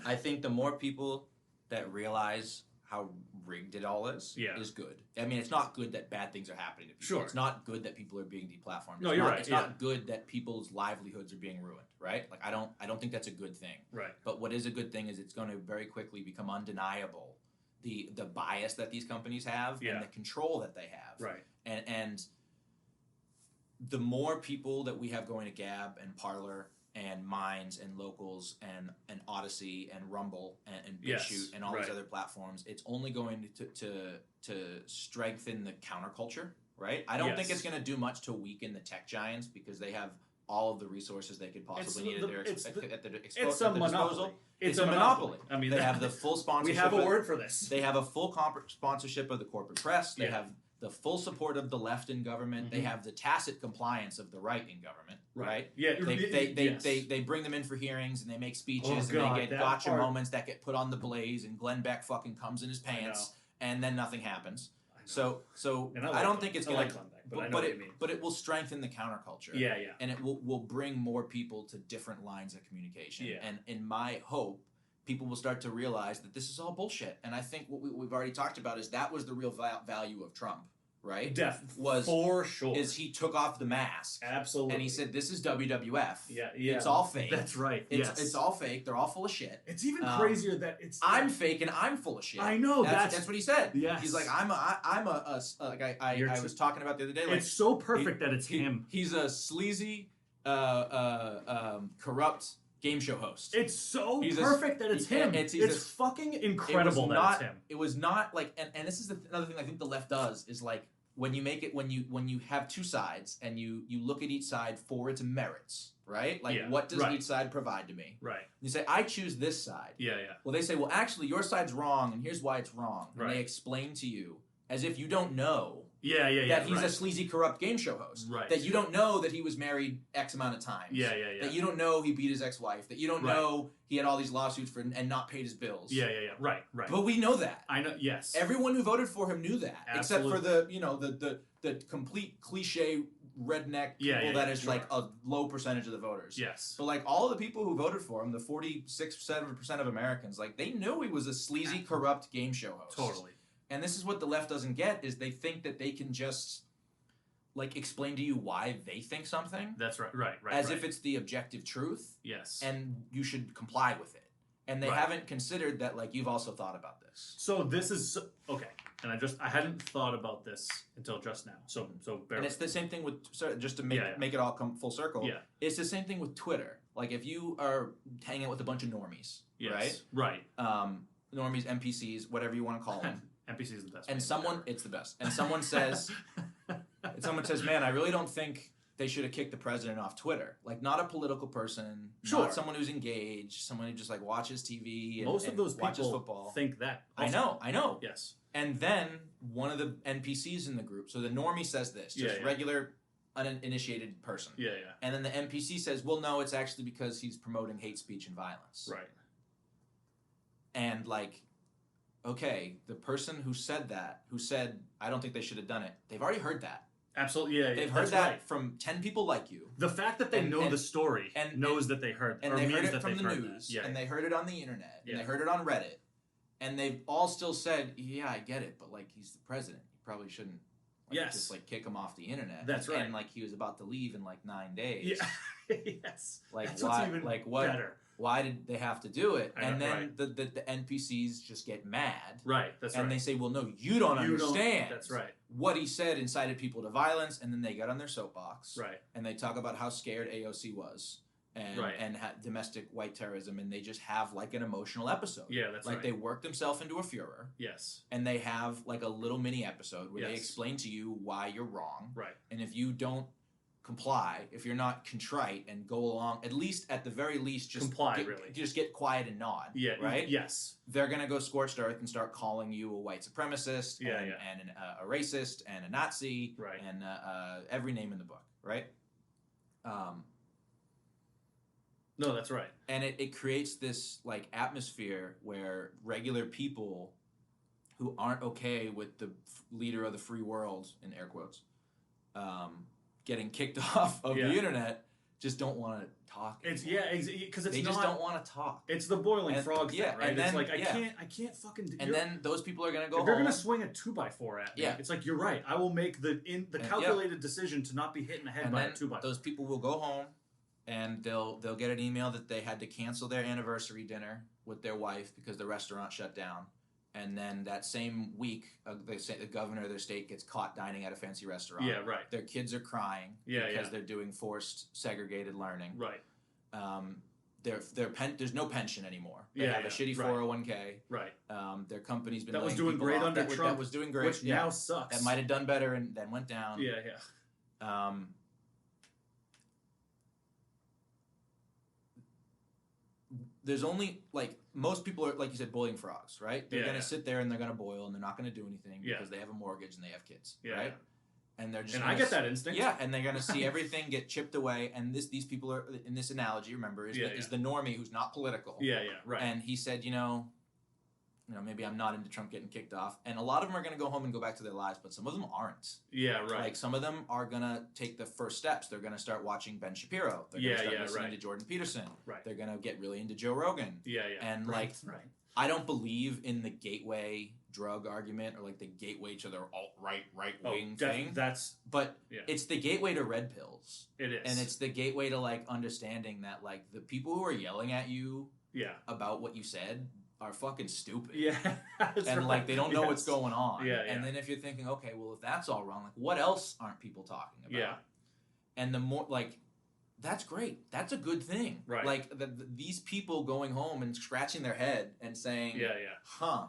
I think the more people that realize how rigged it all is good. I mean, it's not good that bad things are happening to people. Sure. It's not good that people are being deplatformed. No, you're right. It's not good that people's livelihoods are being ruined, right? Like I don't think that's a good thing. Right. But what is a good thing is it's going to very quickly become undeniable the bias that these companies have and the control that they have. Right. And the more people that we have going to Gab and Parler and Minds and Locals and Odyssey and Rumble and BitChute and all these other platforms, it's only going to strengthen the counterculture, right? I don't think it's going to do much to weaken the tech giants because they have all of the resources they could possibly need at their disposal. It's a monopoly. I mean, they have the full sponsorship. We have a word for this. They have a full sponsorship of the corporate press. They have the full support of the left in government. They have the tacit compliance of the right in government. Right? Yeah. They bring them in for hearings and they make speeches and they get gotcha moments that get put on the Blaze and Glenn Beck fucking comes in his pants and then nothing happens. So I don't think it's going to, but it will strengthen the counterculture. Yeah. And it will bring more people to different lines of communication. Yeah. And in my hope, people will start to realize that this is all bullshit. And I think what we've already talked about is that was the real value of Trump, right? For sure. Is he took off the mask. Absolutely. And he said, this is WWF. Yeah. It's all fake. That's right. It's all fake. They're all full of shit. It's even crazier that it's... I'm fake and I'm full of shit. I know. That's what he said. Yes. He's like, I was talking about the other day. Like, it's so perfect that it's him. He's a sleazy, corrupt game show host. It's so perfect that it's him. It's fucking incredible that it's him. It was not like, and this is another thing I think the left does is like, when you make it when you have two sides and you look at each side for its merits, right? Like what does each side provide to me? Right. You say I choose this side. Yeah. Well, they say, well, actually, your side's wrong, and here's why it's wrong. And they explain to you as if you don't know. That he's a sleazy, corrupt game show host. Right. That you don't know that he was married X amount of times. Yeah. That you don't know he beat his ex-wife. That you don't know he had all these lawsuits and not paid his bills. Yeah. Right. But we know that. I know. Yes. Everyone who voted for him knew that, Absolutely. except for the complete cliche redneck people that is like a low percentage of the voters. Yes. But like all of the people who voted for him, the 46-7% of Americans, like they knew he was a sleazy, corrupt game show host. Totally. And this is what the left doesn't get is they think that they can just like explain to you why they think something. That's right. As if it's the objective truth. Yes. And you should comply with it. And they haven't considered that like you've also thought about this. So this is okay. And I hadn't thought about this until just now. So bear and it's the same thing with just to make it all come full circle. Yeah. It's the same thing with Twitter. Like if you are hanging out with a bunch of normies, right? Normies, NPCs, whatever you want to call them. NPC is the best. And it's the best. And someone says, man, I really don't think they should have kicked the president off Twitter. Like, not a political person, not someone who's engaged, someone who just like watches TV and most of those watches people football. Think that. Also. I know. Yes. And then one of the NPCs in the group, so the normie says this, just regular uninitiated person. Yeah. And then the NPC says, well, no, it's actually because he's promoting hate speech and violence. Right. And like, okay, the person who said, I don't think they should have done it, they've already heard that. Absolutely, yeah. They've heard that from 10 people like you. The fact that they know the story knows that they heard and they heard it from the news, and they heard it on the internet, and they heard it on Reddit, and they've all still said, yeah, I get it, but like he's the president. You probably shouldn't just like kick him off the internet. That's right. And like he was about to leave in like 9 days. Yeah. Yes. Like that's why? Even like what? Better. Why did they have to do it? I know, and then the NPCs just get mad. Right, that's right. And they say, well, no, you don't understand. That's right. What he said incited people to violence, and then they got on their soapbox. Right. And they talk about how scared AOC was. And domestic white terrorism, and they just have like an emotional episode. Yeah, that's right. Like they work themselves into a furor. Yes. And they have like a little mini episode where they explain to you why you're wrong. Right. And if you don't comply, if you're not contrite and go along, at least at the very least, just comply. Just get quiet and nod. Yeah. Right. Yes. They're gonna go scorched earth and start calling you a white supremacist. And a racist and a Nazi. Right. And every name in the book. Right. No, that's right. And it creates this like atmosphere where regular people who aren't okay with the leader of the free world, in air quotes, getting kicked off of the internet, just don't want to talk anymore. It's because they just don't want to talk. It's the boiling frog thing, right? And then, it's like I can't fucking do. And then those people are gonna go. If you're gonna swing a 2x4 at me, it's like you're right. I will make the calculated decision to not be hit in the head by a 2x4. Those people will go home, and they'll get an email that they had to cancel their anniversary dinner with their wife because the restaurant shut down, and then that same week, the governor of their state gets caught dining at a fancy restaurant. Yeah, right. Their kids are crying because they're doing forced segregated learning. Right. There's no pension anymore. They have a shitty 401k. Right. Their company's been that was laying doing people great off. under Trump. That was doing great, which now sucks. That might have done better and then went down. Yeah. There's only, like, most people are, like you said, boiling frogs, right? They're going to sit there and they're going to boil and they're not going to do anything because they have a mortgage and they have kids, right? And they're just. And I get that instinct. Yeah, and they're going to see everything get chipped away. And these people are, in this analogy, remember, is the normie who's not political. Yeah, right. And he said, maybe I'm not into Trump getting kicked off. And a lot of them are going to go home and go back to their lives, but some of them aren't. Yeah, right. Like, some of them are going to take the first steps. They're going to start watching Ben Shapiro. They're going to start listening to Jordan Peterson. Right. They're going to get really into Joe Rogan. Yeah. And, I don't believe in the gateway drug argument or, like, the gateway to the right-wing thing. But it's the gateway to red pills. It is. And it's the gateway to, like, understanding that, like, the people who are yelling at you about what you said are fucking stupid. Yeah. And like they don't know what's going on. Yeah. And then if you're thinking, okay, well, if that's all wrong, like what else aren't people talking about? Yeah. And the more, like, that's great. That's a good thing. Right. Like these people going home and scratching their head and saying, huh,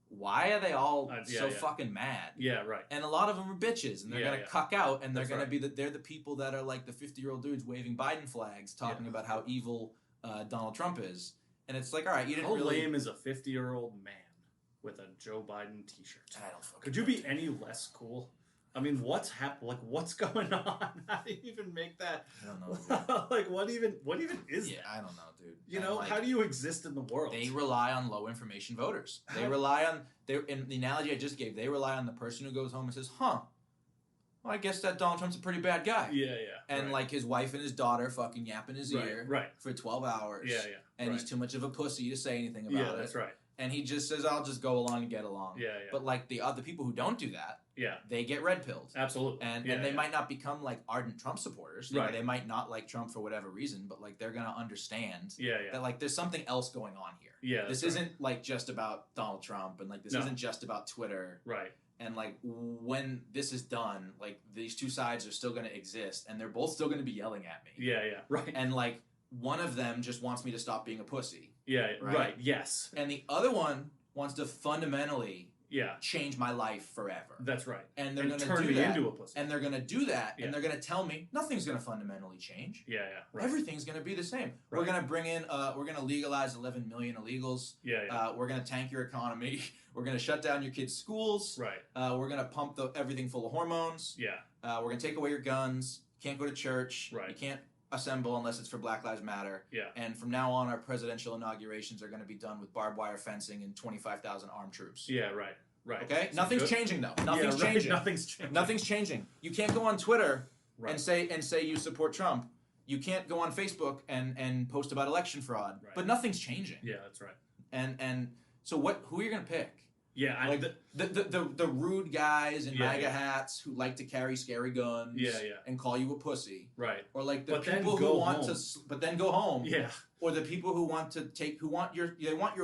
why are they all so fucking mad? Yeah, right. And a lot of them are bitches, and they're gonna cuck out, and they're gonna be they're the people that are like the 50-year-old dudes waving Biden flags, talking about how evil Donald Trump is. And it's like, all right, you didn't How really... lame is a 50-year-old man with a Joe Biden t-shirt? I don't fucking Could you be any less cool? I mean, what's happening? Like, what's going on? How do you even make that? I don't know. Like, what even is that? I don't know, dude. You know, like, how do you exist in the world? They rely on low information voters. They rely on... In the analogy I just gave, they rely on the person who goes home and says, huh, well, I guess that Donald Trump's a pretty bad guy. Yeah. And, like, his wife and his daughter fucking yap in his ear for 12 hours. Yeah. And he's too much of a pussy to say anything about it. Yeah, that's right. And he just says, I'll just go along and get along. Yeah. But, like, the other people who don't do that, they get red-pilled. Absolutely. And they might not become, like, ardent Trump supporters. You know, they might not like Trump for whatever reason, but, like, they're going to understand that, like, there's something else going on here. Yeah, this isn't, like, just about Donald Trump, and, like, this isn't just about Twitter. Right. And, like, when this is done, like, these two sides are still going to exist, and they're both still going to be yelling at me. Yeah. Right. And, like, one of them just wants me to stop being a pussy. Yeah, right. Yes. And the other one wants to fundamentally change my life forever. That's right. And they're going to turn me into a pussy. And they're going to do that, and they're going to tell me nothing's going to fundamentally change. Yeah. Right. Everything's going to be the same. Right. We're going to bring in, we're going to legalize 11 million illegals. Yeah. We're going to tank your economy. We're going to shut down your kids' schools. Right. We're going to pump everything full of hormones. Yeah. We're going to take away your guns. You can't go to church. Right. You can't assemble unless it's for Black Lives Matter. Yeah. And from now on, our presidential inaugurations are going to be done with barbed wire fencing and 25,000 armed troops. Yeah, right. Okay? Nothing's changing, though. Nothing's changing. Nothing's changing. You can't go on Twitter and say you support Trump. You can't go on Facebook and post about election fraud. Right. But nothing's changing. Yeah, that's right. And so who are you going to pick? Yeah, like the rude guys in MAGA hats who like to carry scary guns, and call you a pussy, right? Or like the people who want to, but then go home, Or the people who want to they want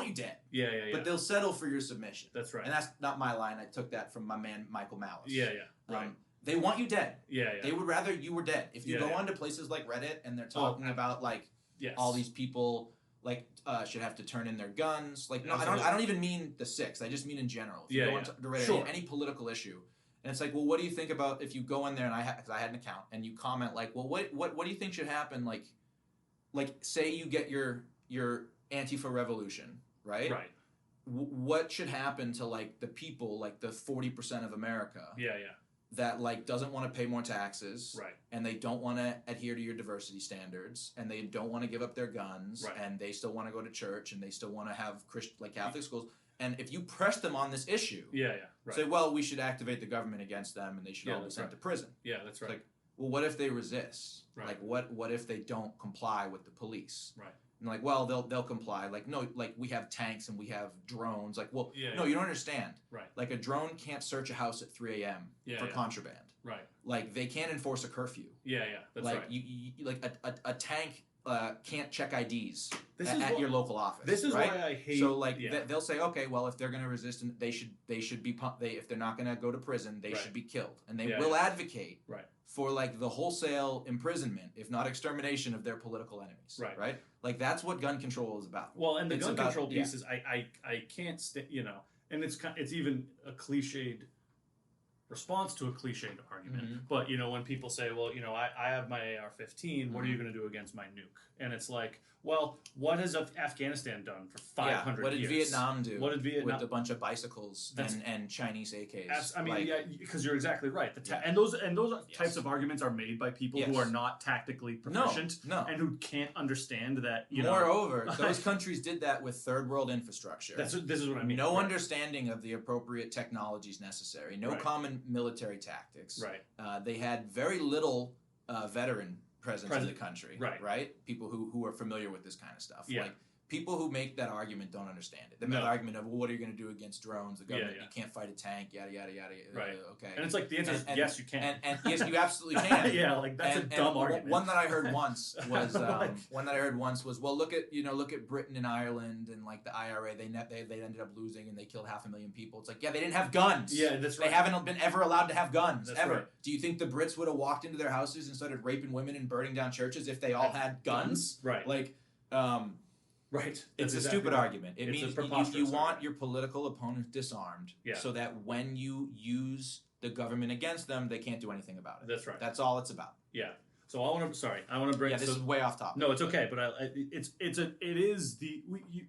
you dead, But they'll settle for your submission. That's right. And that's not my line. I took that from my man Michael Malice. Yeah. Right. They want you dead. Yeah. They would rather you were dead. If you go onto places like Reddit and they're talking about like all these people. Like should have to turn in their guns. Like no, I don't even mean the 6. I just mean in general. If you go into Reddit, any political issue, and it's like, well, what do you think about if you go in there and because I had an account and you comment like, well, what do you think should happen? Like say you get your Antifa revolution, right? Right. What should happen to like the people, like the 40% of America? Yeah. That like doesn't want to pay more taxes, right? And they don't want to adhere to your diversity standards, and they don't want to give up their guns, right? And they still want to go to church, and they still want to have Catholic schools. And if you press them on this issue, right. Say, well, we should activate the government against them, and they should all be sent to prison. Yeah, that's right. It's like, well, what if they resist? Right. Like, what if they don't comply with the police? Right. And like, well, they'll comply. Like, no, like we have tanks and we have drones. Like, well, no, you don't understand. Right. Like a drone can't search a house at 3 a.m. for contraband. Right. Like they can't enforce a curfew. Yeah. That's like, right. You like a tank. can't check IDs This at your local office. This is right? why I hate. So like they'll say, okay, well if they're going to resist, they should be if they're not going to go to prison, they should be killed, and they will advocate for like the wholesale imprisonment, if not extermination, of their political enemies. Right. Like that's what gun control is about. Well, and the gun control piece is I can't and it's even a cliched response to a cliched argument. Mm-hmm. But when people say, well, I have my AR-15, what are you going to do against my nuke? And it's like, well, what has Afghanistan done for 500 years? What did Vietnam do? What did Vietnam with a bunch of bicycles and Chinese AKs? Because you're exactly right. And those types of arguments are made by people who are not tactically proficient and who can't understand that. Moreover, those countries did that with third world infrastructure. This is what I mean. No understanding of the appropriate technologies necessary. No common military tactics. They had very little veteran presence in the country, right? People who are familiar with this kind of stuff. Like people who make that argument don't understand it. They make the argument of, well, what are you going to do against drones? The government, you can't fight a tank, yada yada yada. Okay. And it's like the answer is yes, you can. And yes, you absolutely can. Like that's a dumb argument. One that I heard once was well, look at Britain and Ireland and like the IRA. They ended up losing and they killed 500,000 people. It's like, yeah, they didn't have guns. Yeah, that's right. They haven't been ever allowed to have guns ever. Right. Do you think the Brits would have walked into their houses and started raping women and burning down churches if they all had guns? Right. Like, right. It's a stupid argument. It means you want argument. your political opponents disarmed so that when you use the government against them, they can't do anything about it. That's right. That's all it's about. Yeah. So I want to bring. Yeah, this is way off topic. No, it's okay, but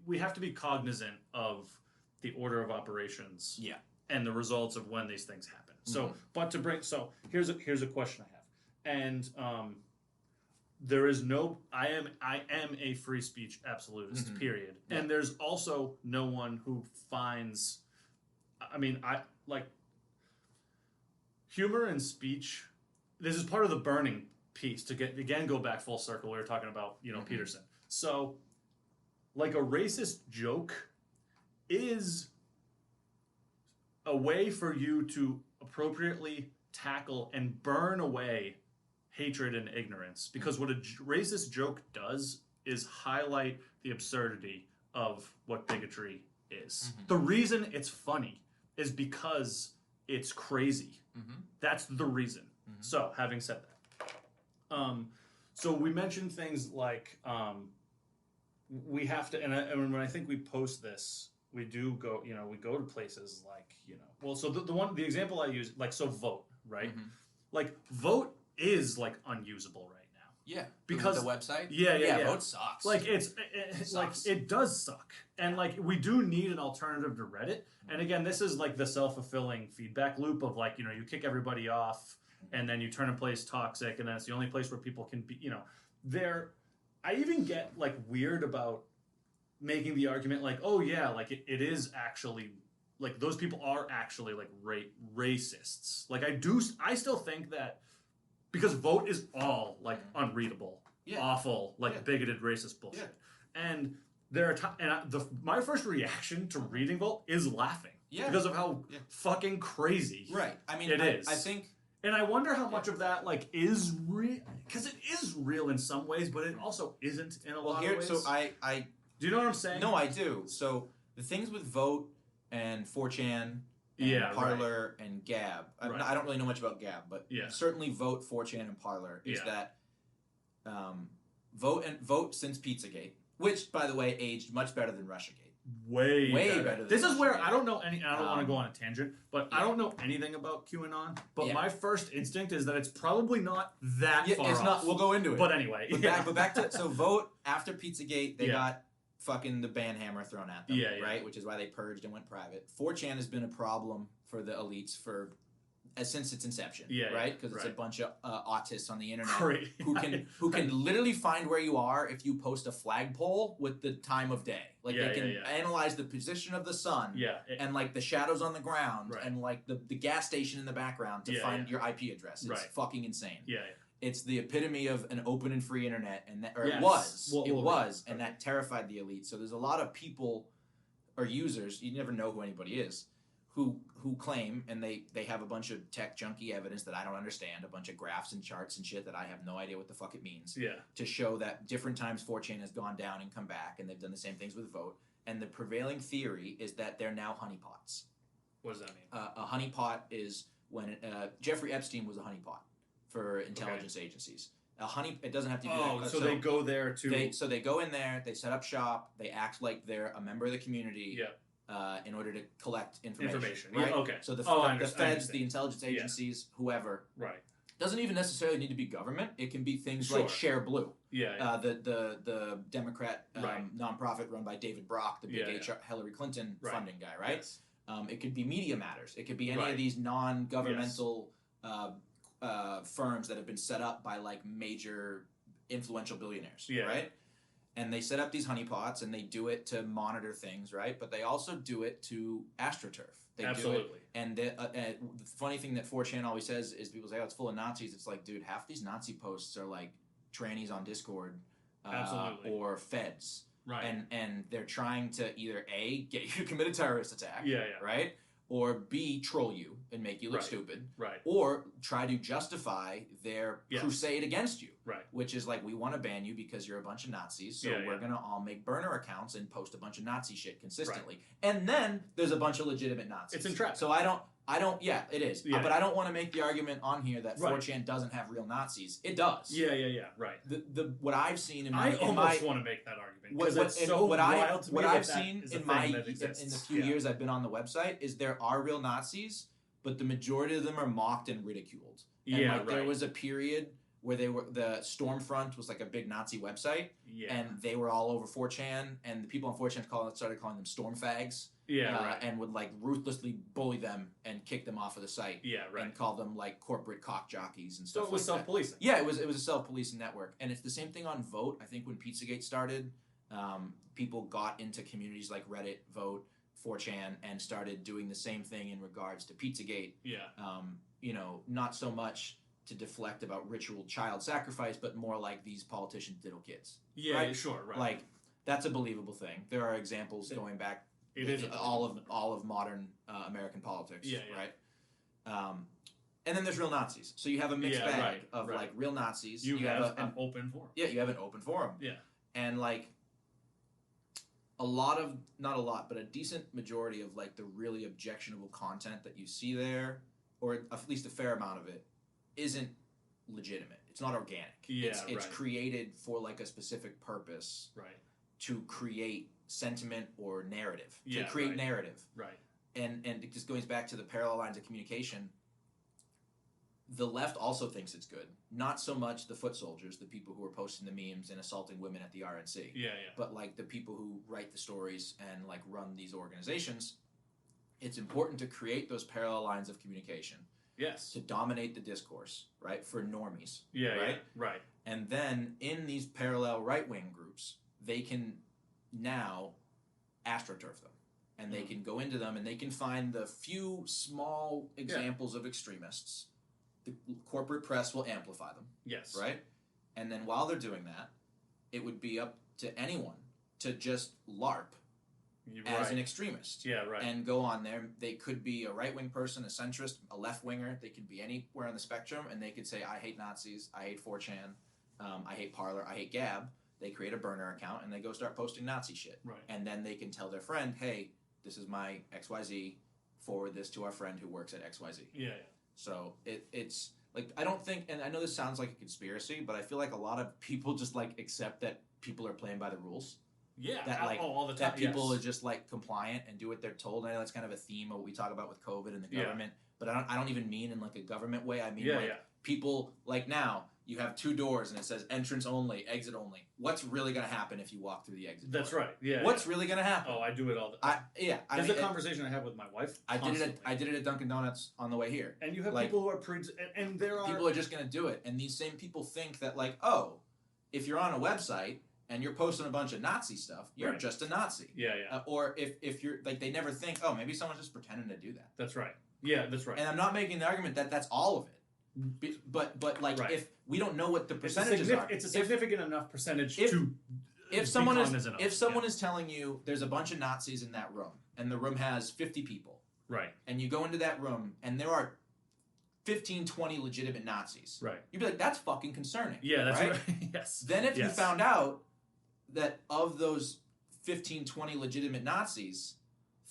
we have to be cognizant of the order of operations. Yeah. And the results of when these things happen. So, here's a question I have, and there is no. I am a free speech absolutist. Period. Yeah. And there's also no one who finds. I mean, I like humor and speech. This is part of the burning piece to go back full circle. We were talking about Peterson. So, like a racist joke is a way for you to appropriately tackle and burn away hatred and ignorance. Because what a racist joke does is highlight the absurdity of what bigotry is. The reason it's funny is because it's crazy. That's the reason. So, having said that, so we mentioned things like we have to, and when I think we post this, we do go, we go to places like, well, so the example I use, like, so Vote, right? Like, Vote is, like, unusable right now. Yeah. Because the website? Yeah. Vote sucks. Like, it sucks. Like, it does suck. And, like, we do need an alternative to Reddit. And, again, this is, like, the self-fulfilling feedback loop of, like, you kick everybody off, and then you turn a place toxic, and then it's the only place where people can be, I even get, like, weird about making the argument like, oh yeah, like it is actually, like those people are actually like racists. Like I still think that because Vote is all like unreadable, awful, like bigoted racist bullshit. And there are my first reaction to reading Vote is laughing because of how fucking crazy I mean, it is. I think. And I wonder how much of that, like, is real, because it is real in some ways, but it also isn't in a lot of ways. So I do you know what I'm saying? No, I do. So the things with Vote and 4chan and Parler and Gab, I don't really know much about Gab, but certainly Vote, 4chan, and Parler is that Vote since Pizzagate, which, by the way, aged much better than Russiagate. Way better. This is where I don't know any. I don't want to go on a tangent, but I don't know anything about QAnon. But my first instinct is that it's probably not that far it's off. not. We'll go into it. But anyway, but back to so Vote after Pizzagate, they got fucking the ban hammer thrown at them, right? Which is why they purged and went private. 4chan has been a problem for the elites since its inception, right? Because it's a bunch of autists on the internet who can literally find where you are if you post a flagpole with the time of day. Like they can analyze the position of the sun, and like the shadows on the ground, and like the gas station in the background to find your IP address. It's fucking insane. It's the epitome of an open and free internet, and it was, and that terrified the elite. So there's a lot of people or users, you never know who anybody is, who claim, and they have a bunch of tech junky evidence that I don't understand, a bunch of graphs and charts and shit that I have no idea what the fuck it means. Yeah. To show that different times 4chan has gone down and come back, and they've done the same things with Vote. And the prevailing theory is that they're now honeypots. What does that mean? A honeypot is when Jeffrey Epstein was a honeypot for intelligence agencies. It doesn't have to be. So they go there to. So they go in there. They set up shop. They act like they're a member of the community. Yeah. In order to collect information. Right? Yeah, okay. So the feds, the intelligence agencies, whoever. Right. Doesn't even necessarily need to be government. It can be things like Share Blue. Yeah. The Democrat nonprofit run by David Brock, the big Hillary Clinton funding guy, right? Yes. It could be Media Matters. It could be any of these non-governmental firms that have been set up by like major influential billionaires, right? And they set up these honeypots, and they do it to monitor things, right? But they also do it to AstroTurf. Absolutely. Do it, and the funny thing that 4chan always says is people say, "Oh, it's full of Nazis." It's like, dude, half these Nazi posts are like trannies on Discord, or feds, right? And they're trying to either A, get you to commit a terrorist attack, right? Or B, troll you and make you look stupid. Right. Or try to justify their crusade against you. Right. Which is like, we want to ban you because you're a bunch of Nazis, so we're going to all make burner accounts and post a bunch of Nazi shit consistently. Right. And then there's a bunch of legitimate Nazis. It's entrapment. So I don't, it is. But I don't want to make the argument on here that 4chan doesn't have real Nazis. It does. Yeah, right. What I've seen in I almost want to make that argument. Because it's so wild to me what that I've seen in the few years I've been on the website is there are real Nazis, but the majority of them are mocked and ridiculed. And there was a period where the Stormfront was like a big Nazi website, and they were all over 4chan, and the people on 4chan started calling them storm fags. And would like ruthlessly bully them and kick them off of the site. And call them like corporate cock jockeys and stuff. So it was self-policing. Yeah, it was a self-policing network, and it's the same thing on Vote. I think when Pizzagate started, people got into communities like Reddit, Vote, 4chan, and started doing the same thing in regards to Pizzagate. Not so much to deflect about ritual child sacrifice, but more like these politicians diddle kids. Right? Like that's a believable thing. There are examples going back. It is all of modern American politics, right? And then there's real Nazis. So you have a mixed bag of like real Nazis. You have an open forum. Yeah, you have an open forum. Yeah, and like not a lot, but a decent majority of like the really objectionable content that you see there, or at least a fair amount of it, isn't legitimate. It's not organic. It's created for like a specific purpose. Right. To create sentiment or narrative. To create narrative. Right. And it just goes back to the parallel lines of communication. The left also thinks it's good. Not so much the foot soldiers, the people who are posting the memes and assaulting women at the RNC. But like the people who write the stories and like run these organizations. It's important to create those parallel lines of communication. Yes. To dominate the discourse, right? For normies. Right. And then in these parallel right-wing groups, they can now AstroTurf them. And they can go into them and they can find the few small examples of extremists. The corporate press will amplify them. Yes. Right? And then while they're doing that, it would be up to anyone to just LARP as an extremist. And go on there. They could be a right-wing person, a centrist, a left-winger. They could be anywhere on the spectrum. And they could say, I hate Nazis. I hate 4chan. I hate Parler. I hate Gab. They create a burner account and they go start posting Nazi shit. Right. And then they can tell their friend, hey, this is my XYZ, forward this to our friend who works at XYZ. So it's like, I don't think, and I know this sounds like a conspiracy, but I feel like a lot of people just like accept that people are playing by the rules. That like all the time. That people are just like compliant and do what they're told. I know that's kind of a theme of what we talk about with COVID and the government, but I don't even mean in like a government way. I mean people like now. You have two doors and it says entrance only, exit only. What's really going to happen if you walk through the exit door? That's right. Yeah. What's really going to happen? Oh, I do it all the time. There's a conversation I have with my wife. I did it at Dunkin' Donuts on the way here. And you have like, people who are and there are people are just going to do it. And these same people think that like, oh, if you're on a website and you're posting a bunch of Nazi stuff, you're just a Nazi. Or if you're like, they never think, oh, maybe someone's just pretending to do that. That's right. Yeah, that's right. And I'm not making the argument that that's all of it. But like if we don't know what the percentages are, it's a significant enough percentage to. If someone is telling you there's a bunch of Nazis in that room and the room has 50 people, Right. and you go into that room and there are 15, 20 legitimate Nazis. Right. You'd be like, that's fucking concerning. Yeah, that's right. Yes. Then if you Yes. found out that of those 15, 20 legitimate Nazis,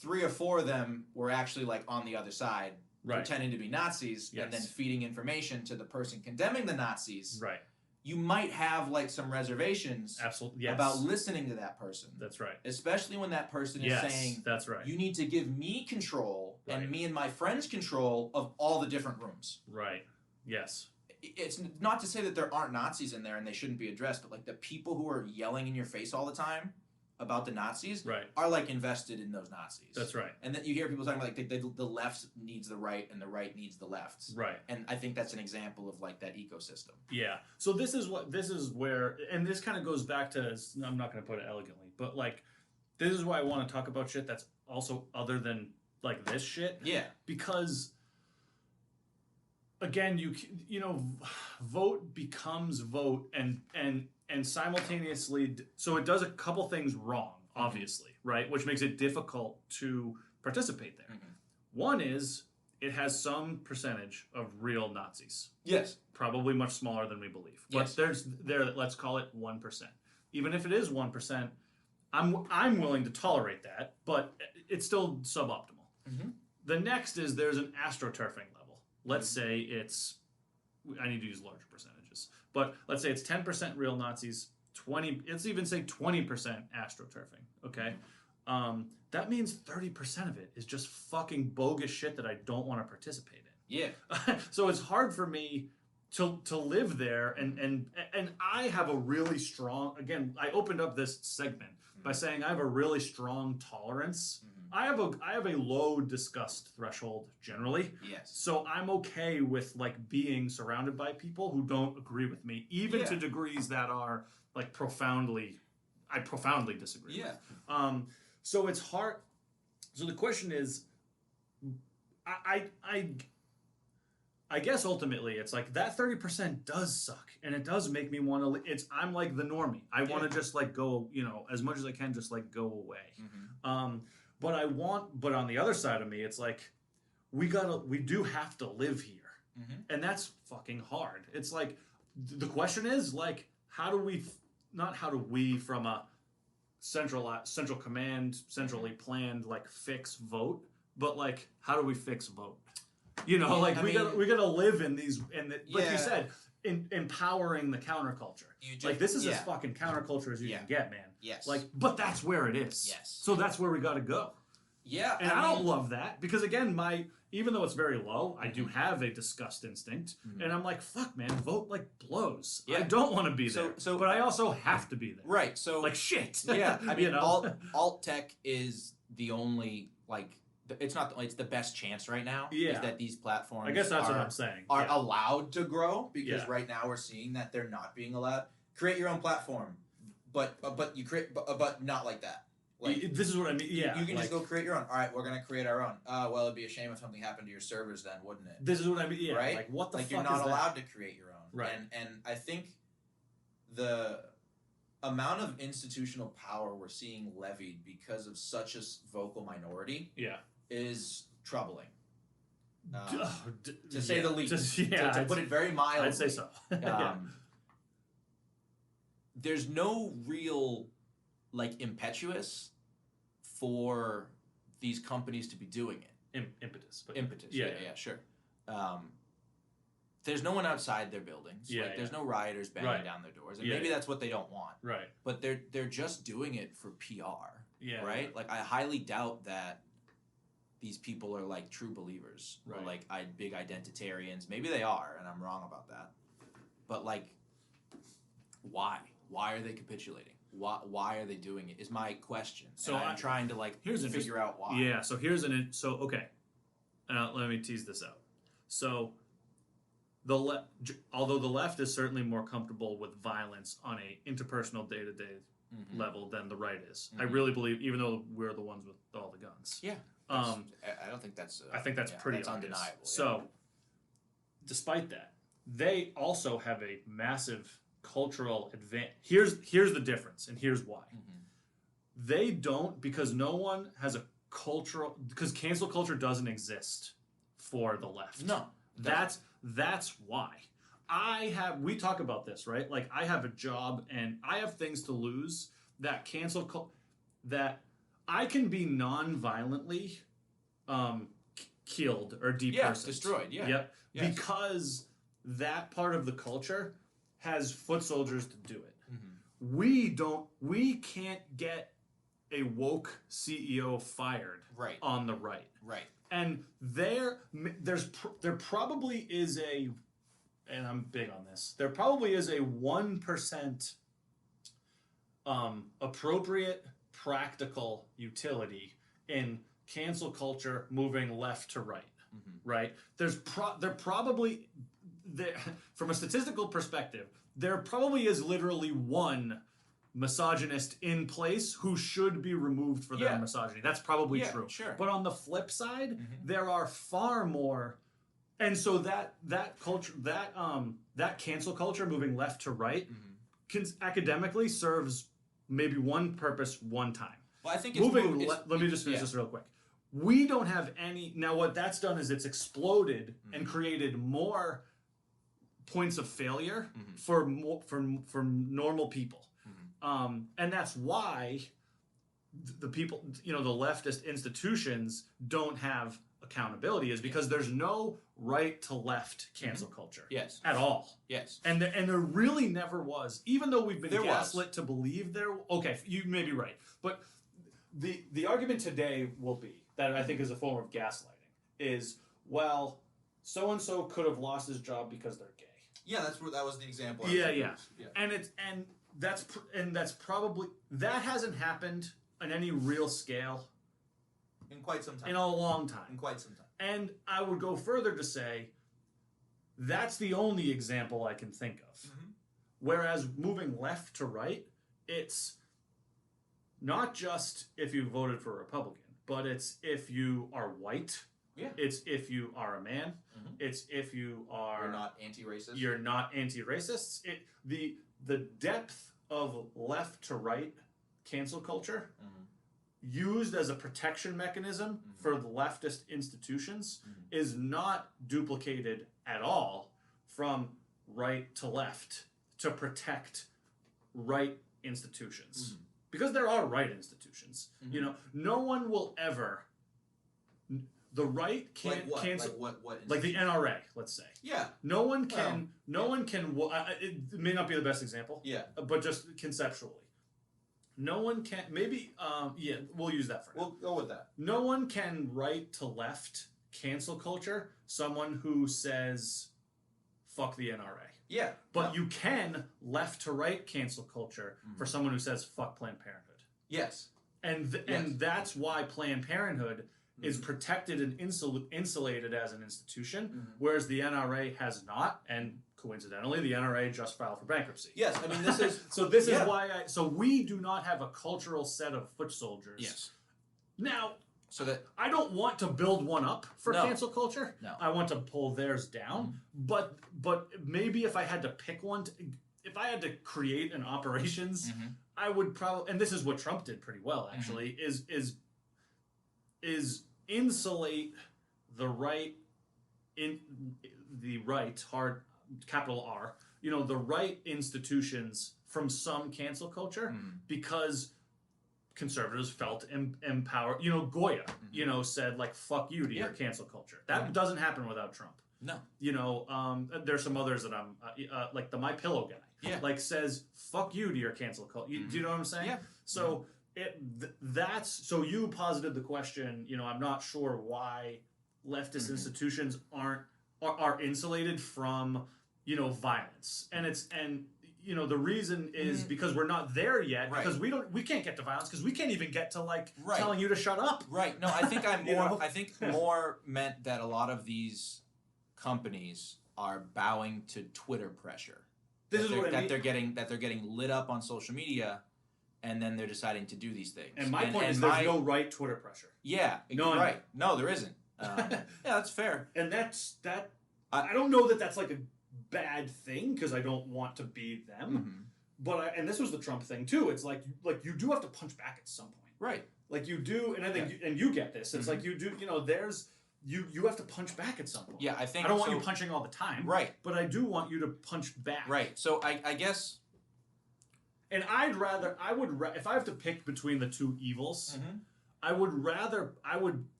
3 or 4 of them were actually like on the other side, Right. pretending to be Nazis, Yes. and then feeding information to the person condemning the Nazis, Right. you might have like some reservations Absolutely. Yes. about listening to that person. That's right. Especially when that person is Yes. saying, That's right. you need to give me control Right. and me and my friends control of all the different rooms. Right. Yes. It's not to say that there aren't Nazis in there and they shouldn't be addressed, but like the people who are yelling in your face all the time about the Nazis Right. are like invested in those Nazis. That's right. And then you hear people talking about like the left needs the right and the right needs the left. Right. And I think that's an example of like that ecosystem. Yeah. So this is where, and this kind of goes back to, I'm not going to put it elegantly, but like, this is why I want to talk about shit that's also other than like this shit. Yeah. Because again, you know, vote becomes vote and simultaneously, so it does a couple things wrong, obviously, right? Which makes it difficult to participate there. One is it has some percentage of real Nazis. Yes. Probably much smaller than we believe. But Yes. let's call it 1%. Even if it is 1%, I'm willing to tolerate that, but it's still suboptimal. The next is there's an astroturfing level. Let's say it's, I need to use larger percentages, but let's say it's 10% real Nazis, 20, let's even say 20% astroturfing, okay? That means 30% of it is just fucking bogus shit that I don't want to participate in. Yeah. So it's hard for me to live there, and I have a really strong, again, I opened up this segment by saying I have a really strong tolerance. I have a low disgust threshold generally. Yes. So I'm okay with like being surrounded by people who don't agree with me, even to degrees that are like I profoundly disagree. Yeah. So it's hard. So the question is, I guess ultimately it's like that 30% does suck, and it does make me want to. I'm like the normie. I want to just like go, you know, as much as I can, just like go away. But on the other side of me, it's like we do have to live here, and that's fucking hard. It's like the question is like, not how do we from a central command, centrally planned like fix vote, but like how do we fix vote? You know, like we gotta live in these, like you said, empowering the counterculture. Like this is as fucking counterculture as you can get, man. Yes. Like, but that's where it is. Yes. So that's where we gotta go. Yeah. And I don't love that because again, even though it's very low, I do have a disgust instinct, and I'm like, fuck, man, vote like blows. Yeah. I don't want to be there, but I also have to be there. Right. So like shit. Yeah. I mean, you know? alt tech is the only like. It's not. It's the best chance right now. Yeah. Is that these platforms? I guess that's what I'm saying. Are allowed to grow because Yeah. right now we're seeing that they're not being allowed. Create your own platform, but you create, but not like that. Like, this is what I mean. Yeah. You can just go create your own. All right, we're gonna create our own. Well, it'd be a shame if something happened to your servers, then, wouldn't it? This is what I mean. Yeah. Right. Like what the like fuck you're not is allowed to create your own. Right. And I think the amount of institutional power we're seeing levied because of such a vocal minority. Yeah. Is troubling, to say the least. To put it very mildly, I'd say so. There's no real like impetus for these companies to be doing it. Impetus. But Impetus. Yeah, sure. There's no one outside their buildings. Yeah, like, there's no rioters banging down their doors, and maybe that's what they don't want. Right. But they're just doing it for PR. Yeah. Right. Like I highly doubt that these people are like true believers or like big identitarians. Maybe they are, and I'm wrong about that. But like, why? Why are they capitulating? Why are they doing it? Is my question. So I'm trying to like figure out why. Yeah. So okay. Let me tease this out. So although the left is certainly more comfortable with violence on a interpersonal day-to-day level than the right is. I really believe, even though we're the ones with all the guns. Yeah. I don't think that's. I think that's pretty obvious. Undeniable. Yeah. So, despite that, they also have a massive cultural advantage. Here's the difference, and here's why. They don't, because no one has a cultural, because cancel culture doesn't exist for the left. No. That's why. We talk about this, right? Like, I have a job and I have things to lose that that I can be non-violently killed or depersoned. Yeah, destroyed, yeah. Yep. Yes. Because that part of the culture has foot soldiers to do it. Mm-hmm. We can't get a woke CEO fired Right. on the right. Right. And there probably is and I'm big on this, there probably is a 1% appropriate practical utility in cancel culture moving left to right. Right? From a statistical perspective, there probably is literally one misogynist in place who should be removed for their misogyny. That's probably true. Sure. But on the flip side, there are far more, and so that culture, that cancel culture moving left to right, academically serves maybe one purpose one time. Well, I think let me just finish this real quick. We don't have any now. What that's done is it's exploded and created more points of failure for normal people. And that's why the people, the leftist institutions don't have accountability, is because there's no right to left cancel culture. Yes. At all. Yes. And there really never was, even though we've been gaslit to believe there. Okay, you may be right, but the argument today will be that I think is a form of gaslighting is, well, so and so could have lost his job because they're gay. Yeah, that was the example. Yeah. And that's probably, that hasn't happened on any real scale in quite some time. In a long time. In quite some time. And I would go further to say that's the only example I can think of. Whereas moving left to right, it's not just if you voted for a Republican, but it's if you are white. Yeah. It's if you are a man. It's if you are... You're not anti-racist. You're not anti-racists. The depth of left to right cancel culture used as a protection mechanism for the leftist institutions is not duplicated at all from right to left to protect right institutions. Because there are right institutions. No one will ever... The right can't cancel... Like the NRA, let's say. Yeah. No one can... it may not be the best example. Yeah. But just conceptually. No one can... Maybe... we'll use that for now. We'll go with that. No one can right to left cancel culture someone who says, fuck the NRA. Yeah. But you can left to right cancel culture for someone who says, fuck Planned Parenthood. Yes. And that's why Planned Parenthood is protected and insulated as an institution, whereas the NRA has not, and coincidentally, the NRA just filed for bankruptcy. Yes, I mean, this is... This is why so we do not have a cultural set of foot soldiers. Yes. Now, so that I don't want to build one up for cancel culture. No. I want to pull theirs down. But maybe if I had to pick one, if I had to create an operations, I would probably, and this is what Trump did pretty well actually, is insulate the right hard capital R, the right institutions from some cancel culture because conservatives felt empowered. Goya, said like fuck you to your cancel culture. That doesn't happen without Trump. No. There's some others that I'm like the My Pillow guy. Yeah. Like says fuck you to your cancel culture. Do you know what I'm saying? Yeah. So so you posited the question, I'm not sure why leftist institutions are insulated from, violence. And the reason is because we're not there yet, because we can't get to violence because we can't even get to telling you to shut up. Right. No, I think I'm more I think more meant that a lot of these companies are bowing to Twitter pressure. This is what I mean. That they're getting lit up on social media, and then they're deciding to do these things. And my point is there's no right Twitter pressure. Yeah. None. Right. No, there isn't. Yeah, that's fair. And that. I don't know that that's like a bad thing because I don't want to be them. But and this was the Trump thing too. It's like you do have to punch back at some point. Right. Like you do, and I think and you get this. It's like you do. There's you have to punch back at some point. Yeah, I think I don't want you punching all the time. Right. But I do want you to punch back. Right. So I guess. And if I have to pick between the two evils, I would,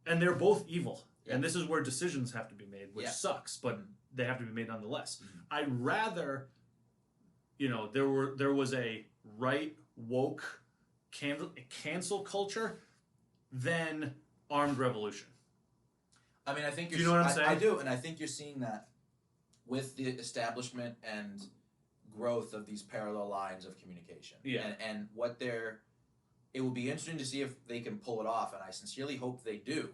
and they're both evil. Yeah. And this is where decisions have to be made, which sucks, but they have to be made nonetheless. I'd rather, there was a right woke cancel culture than armed revolution. I mean, I think do you know what I'm saying? I do, and I think you're seeing that with the establishment and growth of these parallel lines of communication. Yeah. And what it will be interesting to see if they can pull it off, and I sincerely hope they do.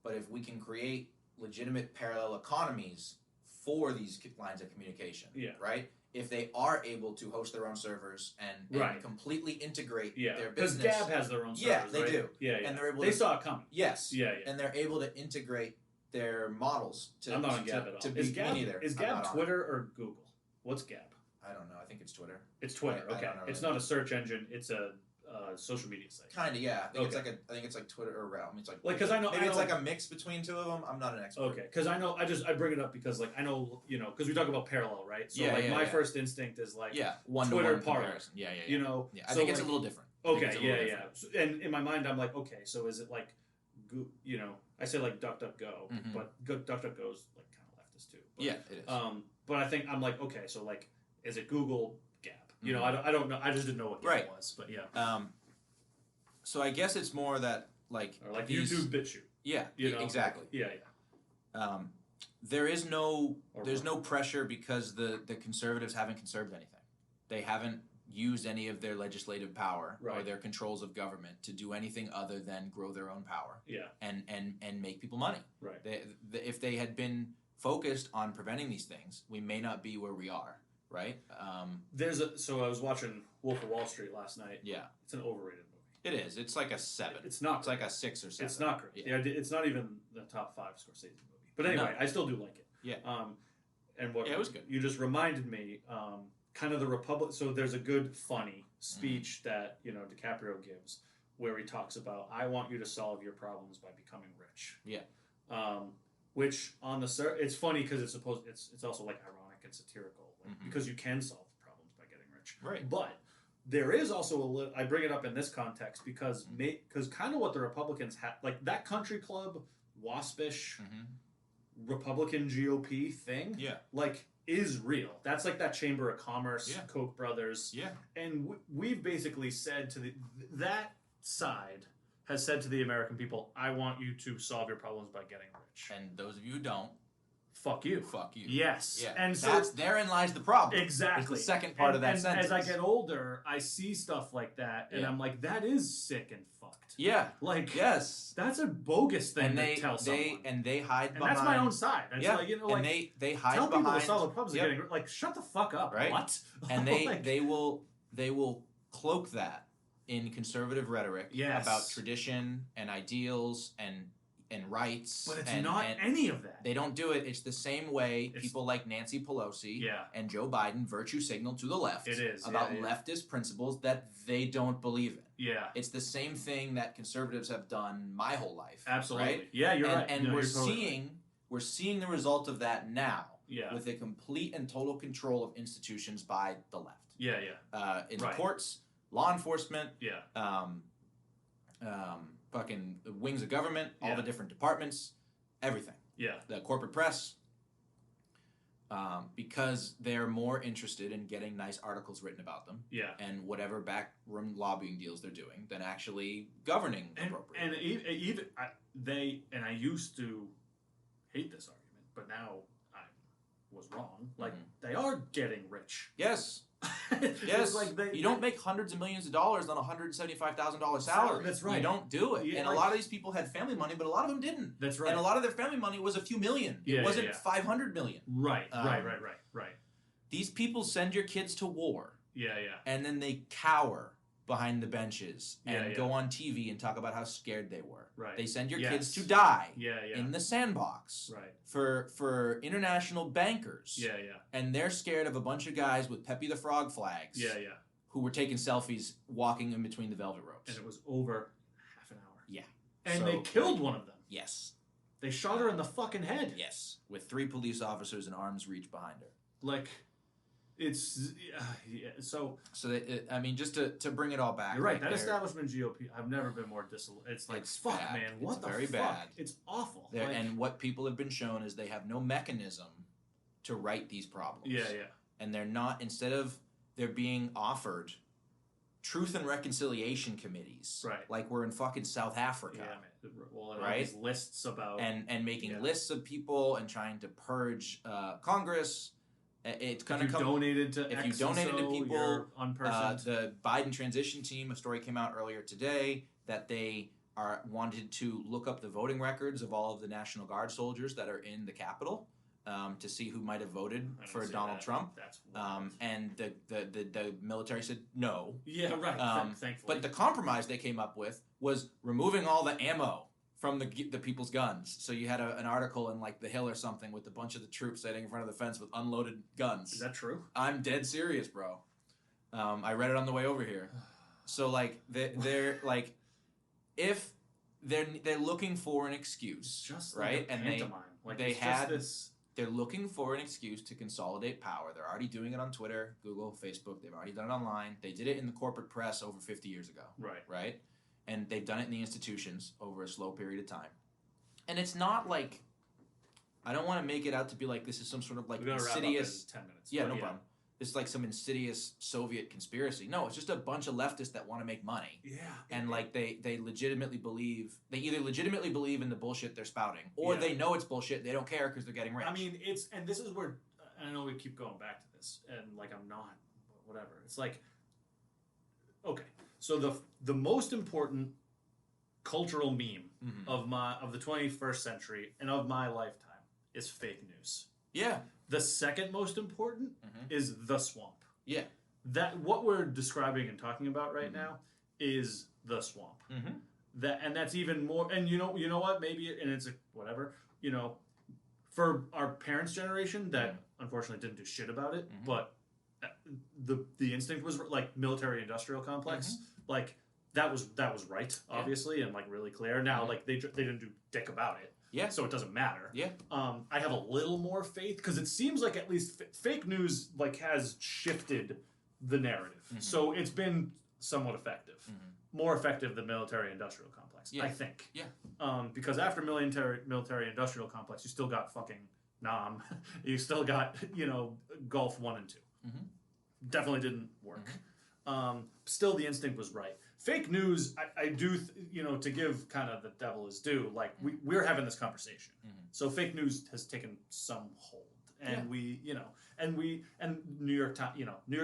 But if we can create legitimate parallel economies for these lines of communication, right? If they are able to host their own servers and completely integrate their business. Because Gab has their own servers, yeah, they right? do. Yeah. And they're able they saw it coming. Yes. Yeah. And they're able to integrate their models to I'm not on Gab at all. Is Gab Twitter or Google? What's Gab? I don't know. I think it's Twitter. It's Twitter. Okay. I don't know it's really. not a search engine. It's a social media site. Kind of, yeah. I think it's like Twitter or Realm. It's like because I know maybe it's like a mix between two of them. I'm not an expert. Okay, because I know I bring it up because I know because we talk about parallel, right? So my first instinct is one-to-one Twitter comparison. Yeah. I so think it's a little different. Okay, And in my mind, I'm like, okay, so is it like, I say like DuckDuckGo, but DuckDuckGo is like kind of leftist too. But, it is. But I think I'm like, okay, so like, is it Google Gap? I don't know. I just didn't know what Gap was, but yeah. So I guess it's more that or like YouTube BitChute. Yeah, exactly. Yeah. There's no pressure because the conservatives haven't conserved anything. They haven't used any of their legislative power or their controls of government to do anything other than grow their own power. Yeah. And make people money. Right. If they had been focused on preventing these things, we may not be where we are. Right. So I was watching Wolf of Wall Street last night. Yeah. It's an overrated movie. It is. It's like a 7. It's not. It's like a 6 or 7. It's not great. Yeah. It's not even the top 5 Scorsese movie. But anyway, I still do like it. Yeah. And what? Yeah, it was good. You just reminded me, kind of the Republic. So there's a good, funny speech that DiCaprio gives, where he talks about, "I want you to solve your problems by becoming rich." Yeah. Which on the it's funny because it's also like ironic and satirical, because you can solve problems by getting rich. Right. But there is also I bring it up in this context because kind of what the Republicans have, like that country club, waspish, Republican GOP thing, is real. That's like that Chamber of Commerce, Koch brothers. Yeah. And we've basically said to that side has said to the American people, "I want you to solve your problems by getting rich." And those of you who don't, fuck you. Fuck you. Yes. Yeah. And so therein lies the problem. Exactly. It's the second part of that and sentence. as I get older, I see stuff like that, and I'm like, that is sick and fucked. Yeah. Like, yes, that's a bogus thing to tell someone. And they hide behind. And that's my own side. It's like, and they hide tell behind. Tell people to solve the problems of getting like, shut the fuck up. Right. What? And they will cloak that in conservative rhetoric about tradition and ideals and rights. But it's not any of that. They don't do it. It's the same way people like Nancy Pelosi and Joe Biden virtue signal to the left about leftist principles that they don't believe in. Yeah. It's the same thing that conservatives have done my whole life. Absolutely. Right? Yeah, you're right. And we're seeing the result of that now Yeah. with a complete and total control of institutions by the left. Yeah, yeah. In the courts, law enforcement, Yeah. fucking wings of government, all the different departments, everything. Yeah. The corporate press, because they're more interested in getting nice articles written about them, Yeah. and whatever backroom lobbying deals they're doing, than actually governing appropriately. And even I used to hate this argument, but now I was wrong. Like they are getting rich. Yes. Yes. Yes. Like you don't make hundreds of millions of dollars on a $175,000 salary. That's right. You don't do it. Yeah, and a lot of these people had family money, but a lot of them didn't. That's right. And a lot of their family money was a few million. It wasn't 500 million. Right. Right. These people send your kids to war. Yeah, yeah. And then they cower behind the benches and Yeah. go on TV and talk about how scared they were. Right. They send your kids to die Yeah, yeah. in the sandbox Right. for international bankers. Yeah, yeah. And they're scared of a bunch of guys with Pepe the Frog flags. Yeah, yeah. Who were taking selfies walking in between the velvet ropes. And it was over half Yeah. And So, they killed one of them. Yes. They shot her in the fucking head. Yes. With 3 police officers in arm's reach behind her. Like, it's so. I mean, just to bring it all back. You're right. Like that establishment GOP. I've never been more disillusioned. It's like, fuck, bad. man. What it's the very fuck? Bad. It's awful. Like, and what people have been shown is they have no mechanism to right these problems. Yeah. And they're not. They're being offered truth and reconciliation committees. Right. Like we're in fucking South Africa. Yeah, man. Well, right. These lists about and making lists of people and trying to purge Congress. It's going to come. Donated to if you donated to people, you're unpersoned. The Biden transition team. A story came out earlier today that they wanted to look up the voting records of all of the National Guard soldiers that are in the Capitol to see who might have voted for Donald Trump. That's wild. And the military said no. Yeah, right. Thankfully. But the compromise they came up with was removing all the ammo from the people's guns. So you had an article in like The Hill or something with a bunch of the troops sitting in front of the fence with unloaded guns. Is that true? I'm dead serious, bro. I read it on the way over here. So like they're like, if they're looking for an excuse, just right? Like and they're looking for an excuse to consolidate power. They're already doing it on Twitter, Google, Facebook. They've already done it online. They did it in the corporate press over 50 years ago. Right? And they've done it in the institutions over a slow period of time. And it's not like, I don't want to make it out to be like this is some sort of like insidious. 10 minutes. Yeah, no problem. It's like some insidious Soviet conspiracy. No, it's just a bunch of leftists that want to make money. Yeah. And like they legitimately believe, they either legitimately believe in the bullshit they're spouting, or they know it's bullshit. They don't care because they're getting rich. I mean, and this is where, I know we keep going back to this, and like I'm not, whatever. It's like, okay, so the most important cultural meme of the 21st century and of my lifetime is fake news. Yeah. The second most important is the swamp. Yeah. That what we're describing and talking about right now is the swamp. That's even more. And you know what? Maybe and it's a whatever. You know, for our parents' generation that unfortunately didn't do shit about it, but the instinct was like military-industrial complex. Like that was right, obviously, and like really clear. Now, like they didn't do dick about it. Yeah. So it doesn't matter. Yeah. I have a little more faith because it seems like at least fake news like has shifted the narrative. So it's been somewhat effective, more effective than military-industrial complex. I think. Yeah. Because after military-industrial complex, you still got fucking Nam. You still got Gulf 1 and 2. Definitely didn't work. Still, the instinct was right. Fake news, I do, to give kind of the devil his due, like we're having this conversation. So fake news has taken some hold, and New York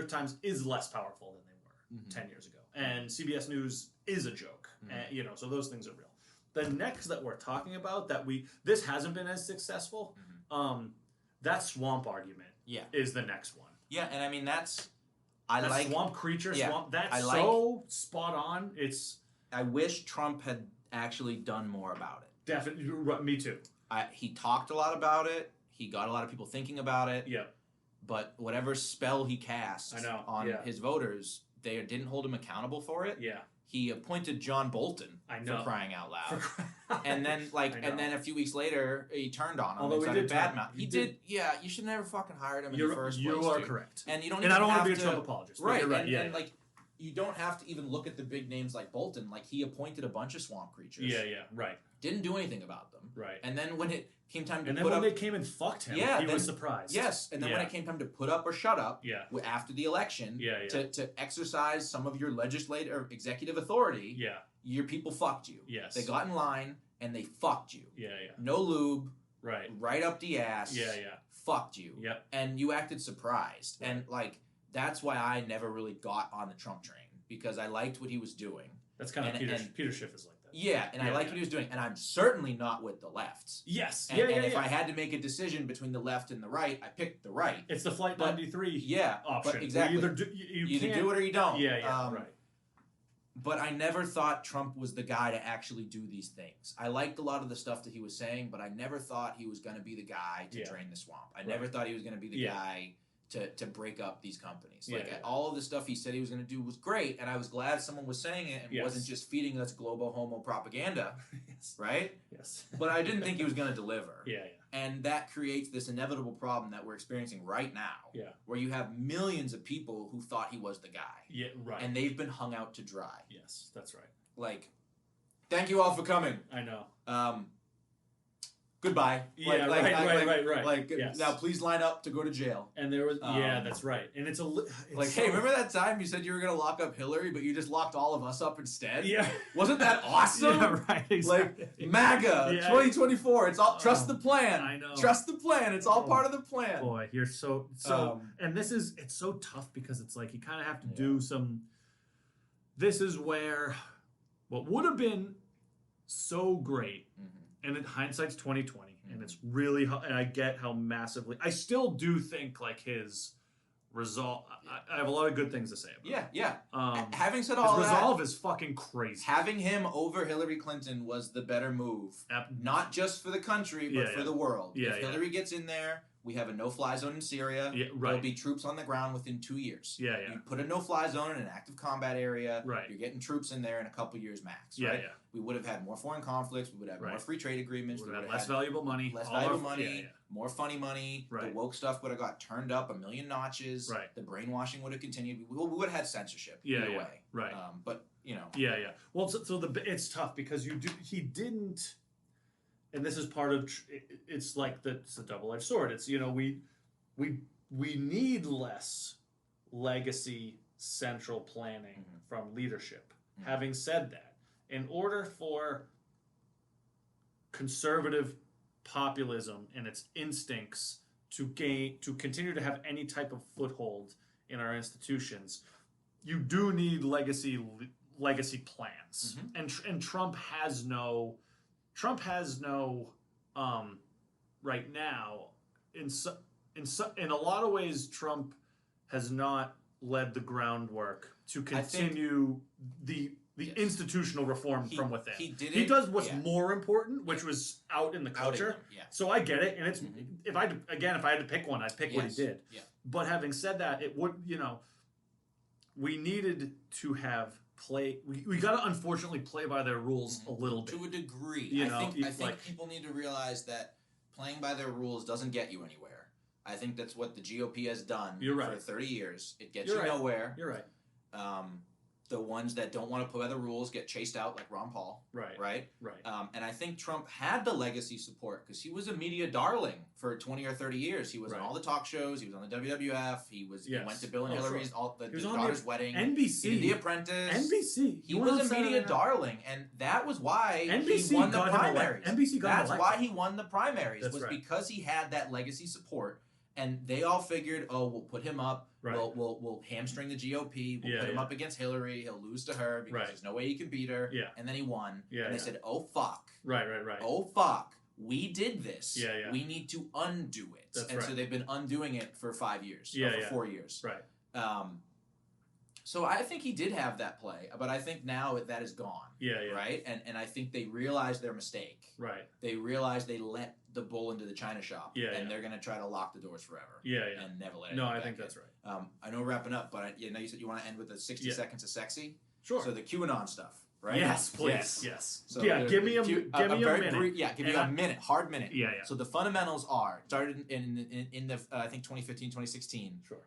Times is less powerful than they were 10 years ago, and CBS News is a joke, and so those things are real. The next that we're talking about this hasn't been as successful. That swamp argument, is the next one. Yeah, and I mean that's. Swamp creature, swamp. That's so spot on. I wish Trump had actually done more about it. Definitely, me too. He talked a lot about it. He got a lot of people thinking about it. Yeah. But whatever spell he cast on his voters, they didn't hold him accountable for it. Yeah. He appointed John Bolton for crying out loud. And then a few weeks later he turned on him. Although and started badmouth. He did. Yeah, you should never fucking hired him in the first place. You are correct. And you don't. And I don't want to be a Trump apologist. Right. You're right. And like you don't have to even look at the big names like Bolton. Like he appointed a bunch of swamp creatures. Yeah. Right. Didn't do anything about them. Right. And then when it came time to and then when they came and fucked him, he was surprised. Yes. And then when it came time to put up or shut up, after the election, to exercise some of your legislative or executive authority, your people fucked you. Yes. They got in line and they fucked you. Yeah. No lube. Right. Right up the ass. Yeah. Fucked you. Yep. And you acted surprised. Right. And like that's why I never really got on the Trump train because I liked what he was doing. That's kind of Peter Schiff is like that. Yeah, and I liked what he was doing, and I'm certainly not with the lefts. Yes. And if I had to make a decision between the left and the right, I picked the right. It's the Flight 93 option. But exactly. You either do it or you don't. Yeah, right. But I never thought Trump was the guy to actually do these things. I liked a lot of the stuff that he was saying, but I never thought he was going to be the guy to drain the swamp. I never thought he was going to be the guy to break up these companies. Yeah, Like yeah. all of the stuff he said he was going to do was great, and I was glad someone was saying it and Yes. wasn't just feeding us global homo propaganda, Yes. right? Yes. But I didn't think he was going to deliver. Yeah, yeah. And that creates this inevitable problem that we're experiencing right now, Yeah. where you have millions of people who thought he was the guy, Yeah, right. and they've been hung out to dry. Yes, that's right. Like, thank you all for coming. I know. Goodbye. Yeah, right. Like, Yes. now please line up to go to jail. And there was, yeah, that's right. And it's Hey, remember that time you said you were going to lock up Hillary, but you just locked all of us up instead? Yeah. Wasn't that awesome? Yeah, right. Exactly. Like, MAGA, Yeah. 2024. It's all, trust the plan. I know. Trust the plan. It's all part of the plan. Boy, you're so, and it's so tough because it's like you kind of have to do this is where what would have been so great, and in hindsight's 2020, and it's really, and I get how massively, I still do think like his resolve, I have a lot of good things to say about it. Yeah. Having said his all resolve is fucking crazy. having him over Hillary Clinton was the better move. Not just for the country, but for the world. If Hillary gets in there, we have a no-fly zone in Syria. Yeah, right. There'll be troops on the ground within 2 years. Yeah. You put a no-fly zone in an active combat area. Right. You're getting troops in there in a couple years max. Yeah, right? yeah. We would have had more foreign conflicts. We would have more free trade agreements. We would have had less valuable money. More funny money. Right. The woke stuff would have got turned up a million notches. Right. The brainwashing would have continued. We would have had censorship either way. Right. But, you know. Yeah. Well, it's tough because he didn't, and this is part of, it's like it's a double-edged sword. It's, we need less legacy central planning from leadership. Having said that, in order for conservative populism and its instincts to continue to have any type of foothold in our institutions, you do need legacy plans. And Trump has no right now in a lot of ways Trump has not led the groundwork to continue the institutional reform from within. He does what's more important, which was out in the culture. So I get it, and it's if I had to pick one, I'd pick what he did. Yeah. But having said that, it would we needed to have we got to unfortunately play by their rules a little bit to a degree. I think people need to realize that playing by their rules doesn't get you anywhere. I think that's what the GOP has done for 30 years. It gets you nowhere. You're right. The ones that don't want to play by the rules get chased out, like Ron Paul. Right. And I think Trump had the legacy support because he was a media darling for 20 or 30 years. He was on all the talk shows. He was on the WWF. He went to Bill and Hillary's daughter's wedding. NBC. He did The Apprentice. NBC. He was a media darling, and that was why he won the primaries. That's why he won the primaries. Because he had that legacy support. And they all figured, we'll put him up. Right. We'll hamstring the GOP. We'll put him up against Hillary. He'll lose to her because there's no way he can beat her. Yeah. And then he won. Yeah, and they said, oh, fuck. Right. Oh, fuck. We did this. Yeah. We need to undo it. So they've been undoing it for 5 years. Yeah, for 4 years. Right. So I think he did have that play, but I think now that is gone. Yeah. Right? And I think they realized their mistake. Right. They realized they let the bull into the china shop. And they're going to try to lock the doors forever. Yeah. And never let it No, I think that's right. I know we're wrapping up, but you said you want to end with the 60 seconds of sexy? Sure. So the QAnon stuff, right? Yes, please. Yes. So give me a minute. Give you a minute, hard minute. Yeah. So the fundamentals started in the I think 2015, 2016. Sure.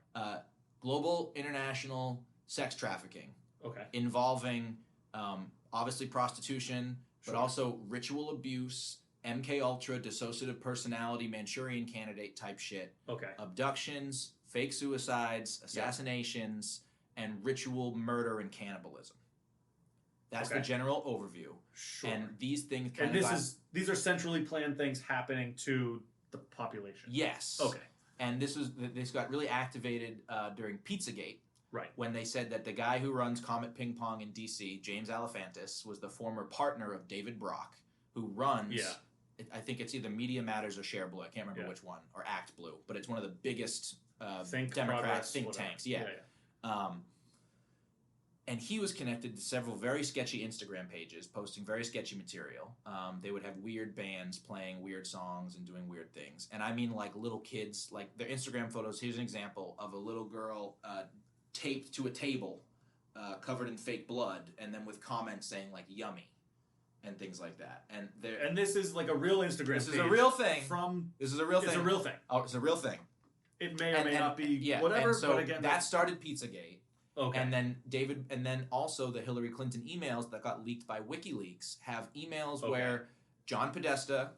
Global international sex trafficking. Okay. Involving obviously prostitution, but also ritual abuse, MK Ultra, dissociative personality, Manchurian Candidate type shit. Okay. Abductions, fake suicides, assassinations, and ritual murder and cannibalism. That's the general overview. Sure. And these things these are centrally planned things happening to the population. Yes. Okay. And this got really activated during Pizzagate. Right. When they said that the guy who runs Comet Ping Pong in DC, James Alefantis, was the former partner of David Brock, who runs I think it's either Media Matters or Share Blue. I can't remember which one, or Act Blue, but it's one of the biggest Democrat think tanks. And he was connected to several very sketchy Instagram pages, posting very sketchy material. They would have weird bands playing weird songs and doing weird things. And I mean like little kids, like their Instagram photos. Here's an example of a little girl taped to a table, covered in fake blood, and then with comments saying like "yummy" and things like that. And this is like a real Instagram This is page a real thing. This is a real thing. It's a real thing. Oh, it's a real thing. It may or may not be whatever. And so but again, that started Pizzagate. Okay. And then also the Hillary Clinton emails that got leaked by WikiLeaks have emails where John Podesta,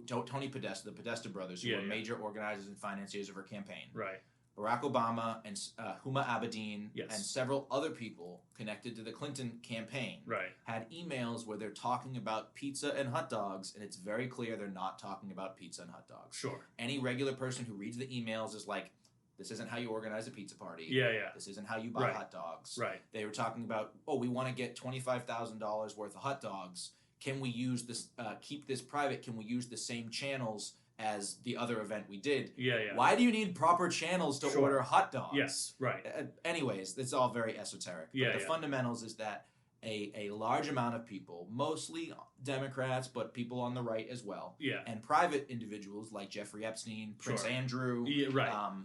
Tony Podesta, the Podesta brothers, who were major organizers and financiers of her campaign, right. Barack Obama and Huma Abedin Yes. and several other people connected to the Clinton campaign had emails where they're talking about pizza and hot dogs, and it's very clear they're not talking about pizza and hot dogs. Sure. Any regular person who reads the emails is like, this isn't how you organize a pizza party. Yeah. This isn't how you buy hot dogs. Right. They were talking about, we want to get $25,000 worth of hot dogs. Can we use this, keep this private? Can we use the same channels as the other event we did? Yeah. Why do you need proper channels to order hot dogs? Yes, right. Anyways, it's all very esoteric. But the fundamentals is that a large amount of people, mostly Democrats, but people on the right as well, and private individuals like Jeffrey Epstein, Prince Andrew,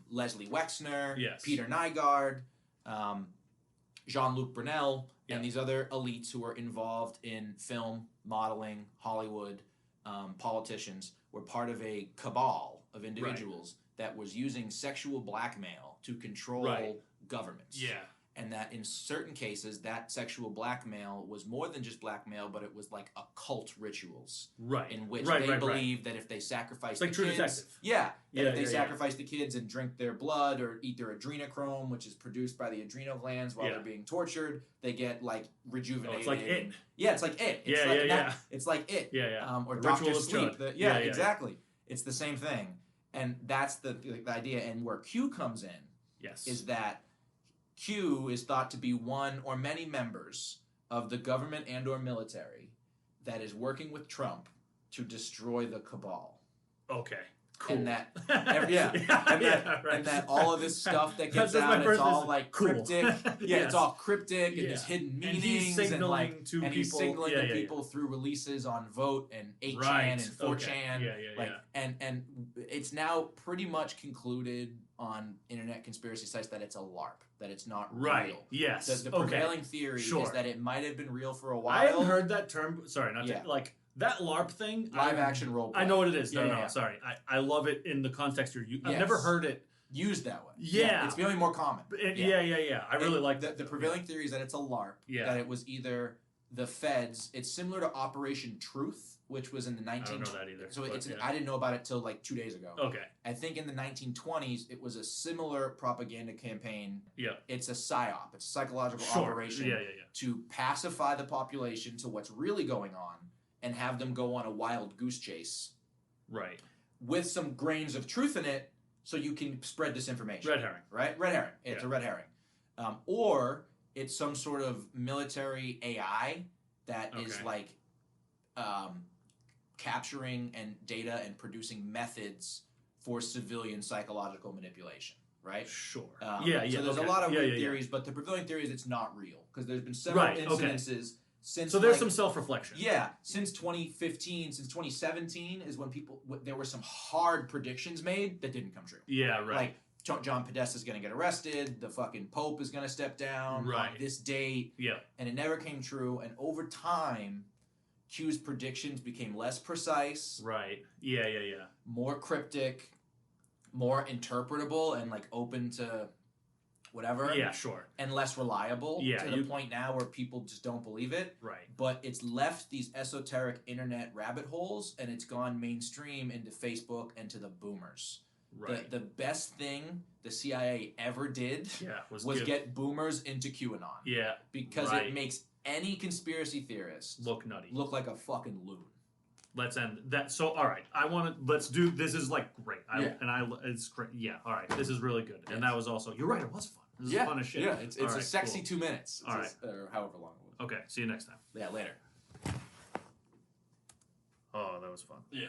Leslie Wexner, Peter Nygaard, Jean-Luc Brunel, and these other elites who are involved in film, modeling, Hollywood, politicians, were part of a cabal of individuals that was using sexual blackmail to control governments. Yeah. And that in certain cases, that sexual blackmail was more than just blackmail, but it was like occult rituals. Right. In which they believed that if they sacrificed the True kids... Detective. If they sacrifice the kids and drink their blood or eat their adrenochrome, which is produced by the adrenal glands while they're being tortured, they get like rejuvenated. It's like It. Yeah, it's like It. It's like It. Or Doctor Sleep. Exactly. It's the same thing. And that's the idea. And where Q comes in is that Q is thought to be one or many members of the government and or military that is working with Trump to destroy the cabal. Okay. Cool. And that, and that all of this stuff that gets out, it's all like cryptic. It's all cryptic and there's hidden meanings. And he's signaling to people. He's signaling to people through releases on Vote and 8chan and 4chan. And it's now pretty much concluded on internet conspiracy sites that it's a LARP, that it's not real. Yes. The prevailing theory is that it might have been real for a while. I haven't heard that term. Sorry, not to, like that LARP thing. Live action role play. I know what it is. No, sorry. I love it in the context you're using. I've never heard it used that way. Yeah. It's becoming more common. I really like that. The prevailing theory is that it's a LARP. That it was either the feds. It's similar to Operation Truth, which was in the 1920s. I don't know that either. So I didn't know about it till like 2 days ago. Okay. I think in the 1920s, it was a similar propaganda campaign. Yeah. It's a psyop. It's a psychological operation to pacify the population to what's really going on and have them go on a wild goose chase. Right. With some grains of truth in it so you can spread disinformation. Red herring. Right? Red herring. It's a red herring. Or it's some sort of military AI that is like capturing and data and producing methods for civilian psychological manipulation, right? Sure. So there's a lot of weird theories, but the prevailing theory is it's not real because there's been several incidences since. So there's some self-reflection. Yeah, since 2015, since 2017 is when there were some hard predictions made that didn't come true. Yeah, right. Like John Podesta is going to get arrested. The fucking Pope is going to step down on this date. Yeah. And it never came true. And over time, Q's predictions became less precise. Right. Yeah. More cryptic, more interpretable, and like open to whatever. Yeah, sure. And less reliable to the point now where people just don't believe it. Right. But it's left these esoteric internet rabbit holes, and it's gone mainstream into Facebook and to the boomers. Right. The best thing the CIA ever did was get boomers into QAnon. Yeah. Because it makes any conspiracy theorist look nutty. Look like a fucking loon. Let's end that. So, all right. Let's do, this is like great. It's great. Yeah. All right. This is really good. And that was also, you're right. It was fun. This is fun as shit. Yeah. It's a sexy 2 minutes. All right. Or however long it was. Okay. See you next time. Yeah. Later. Oh, that was fun. Yeah.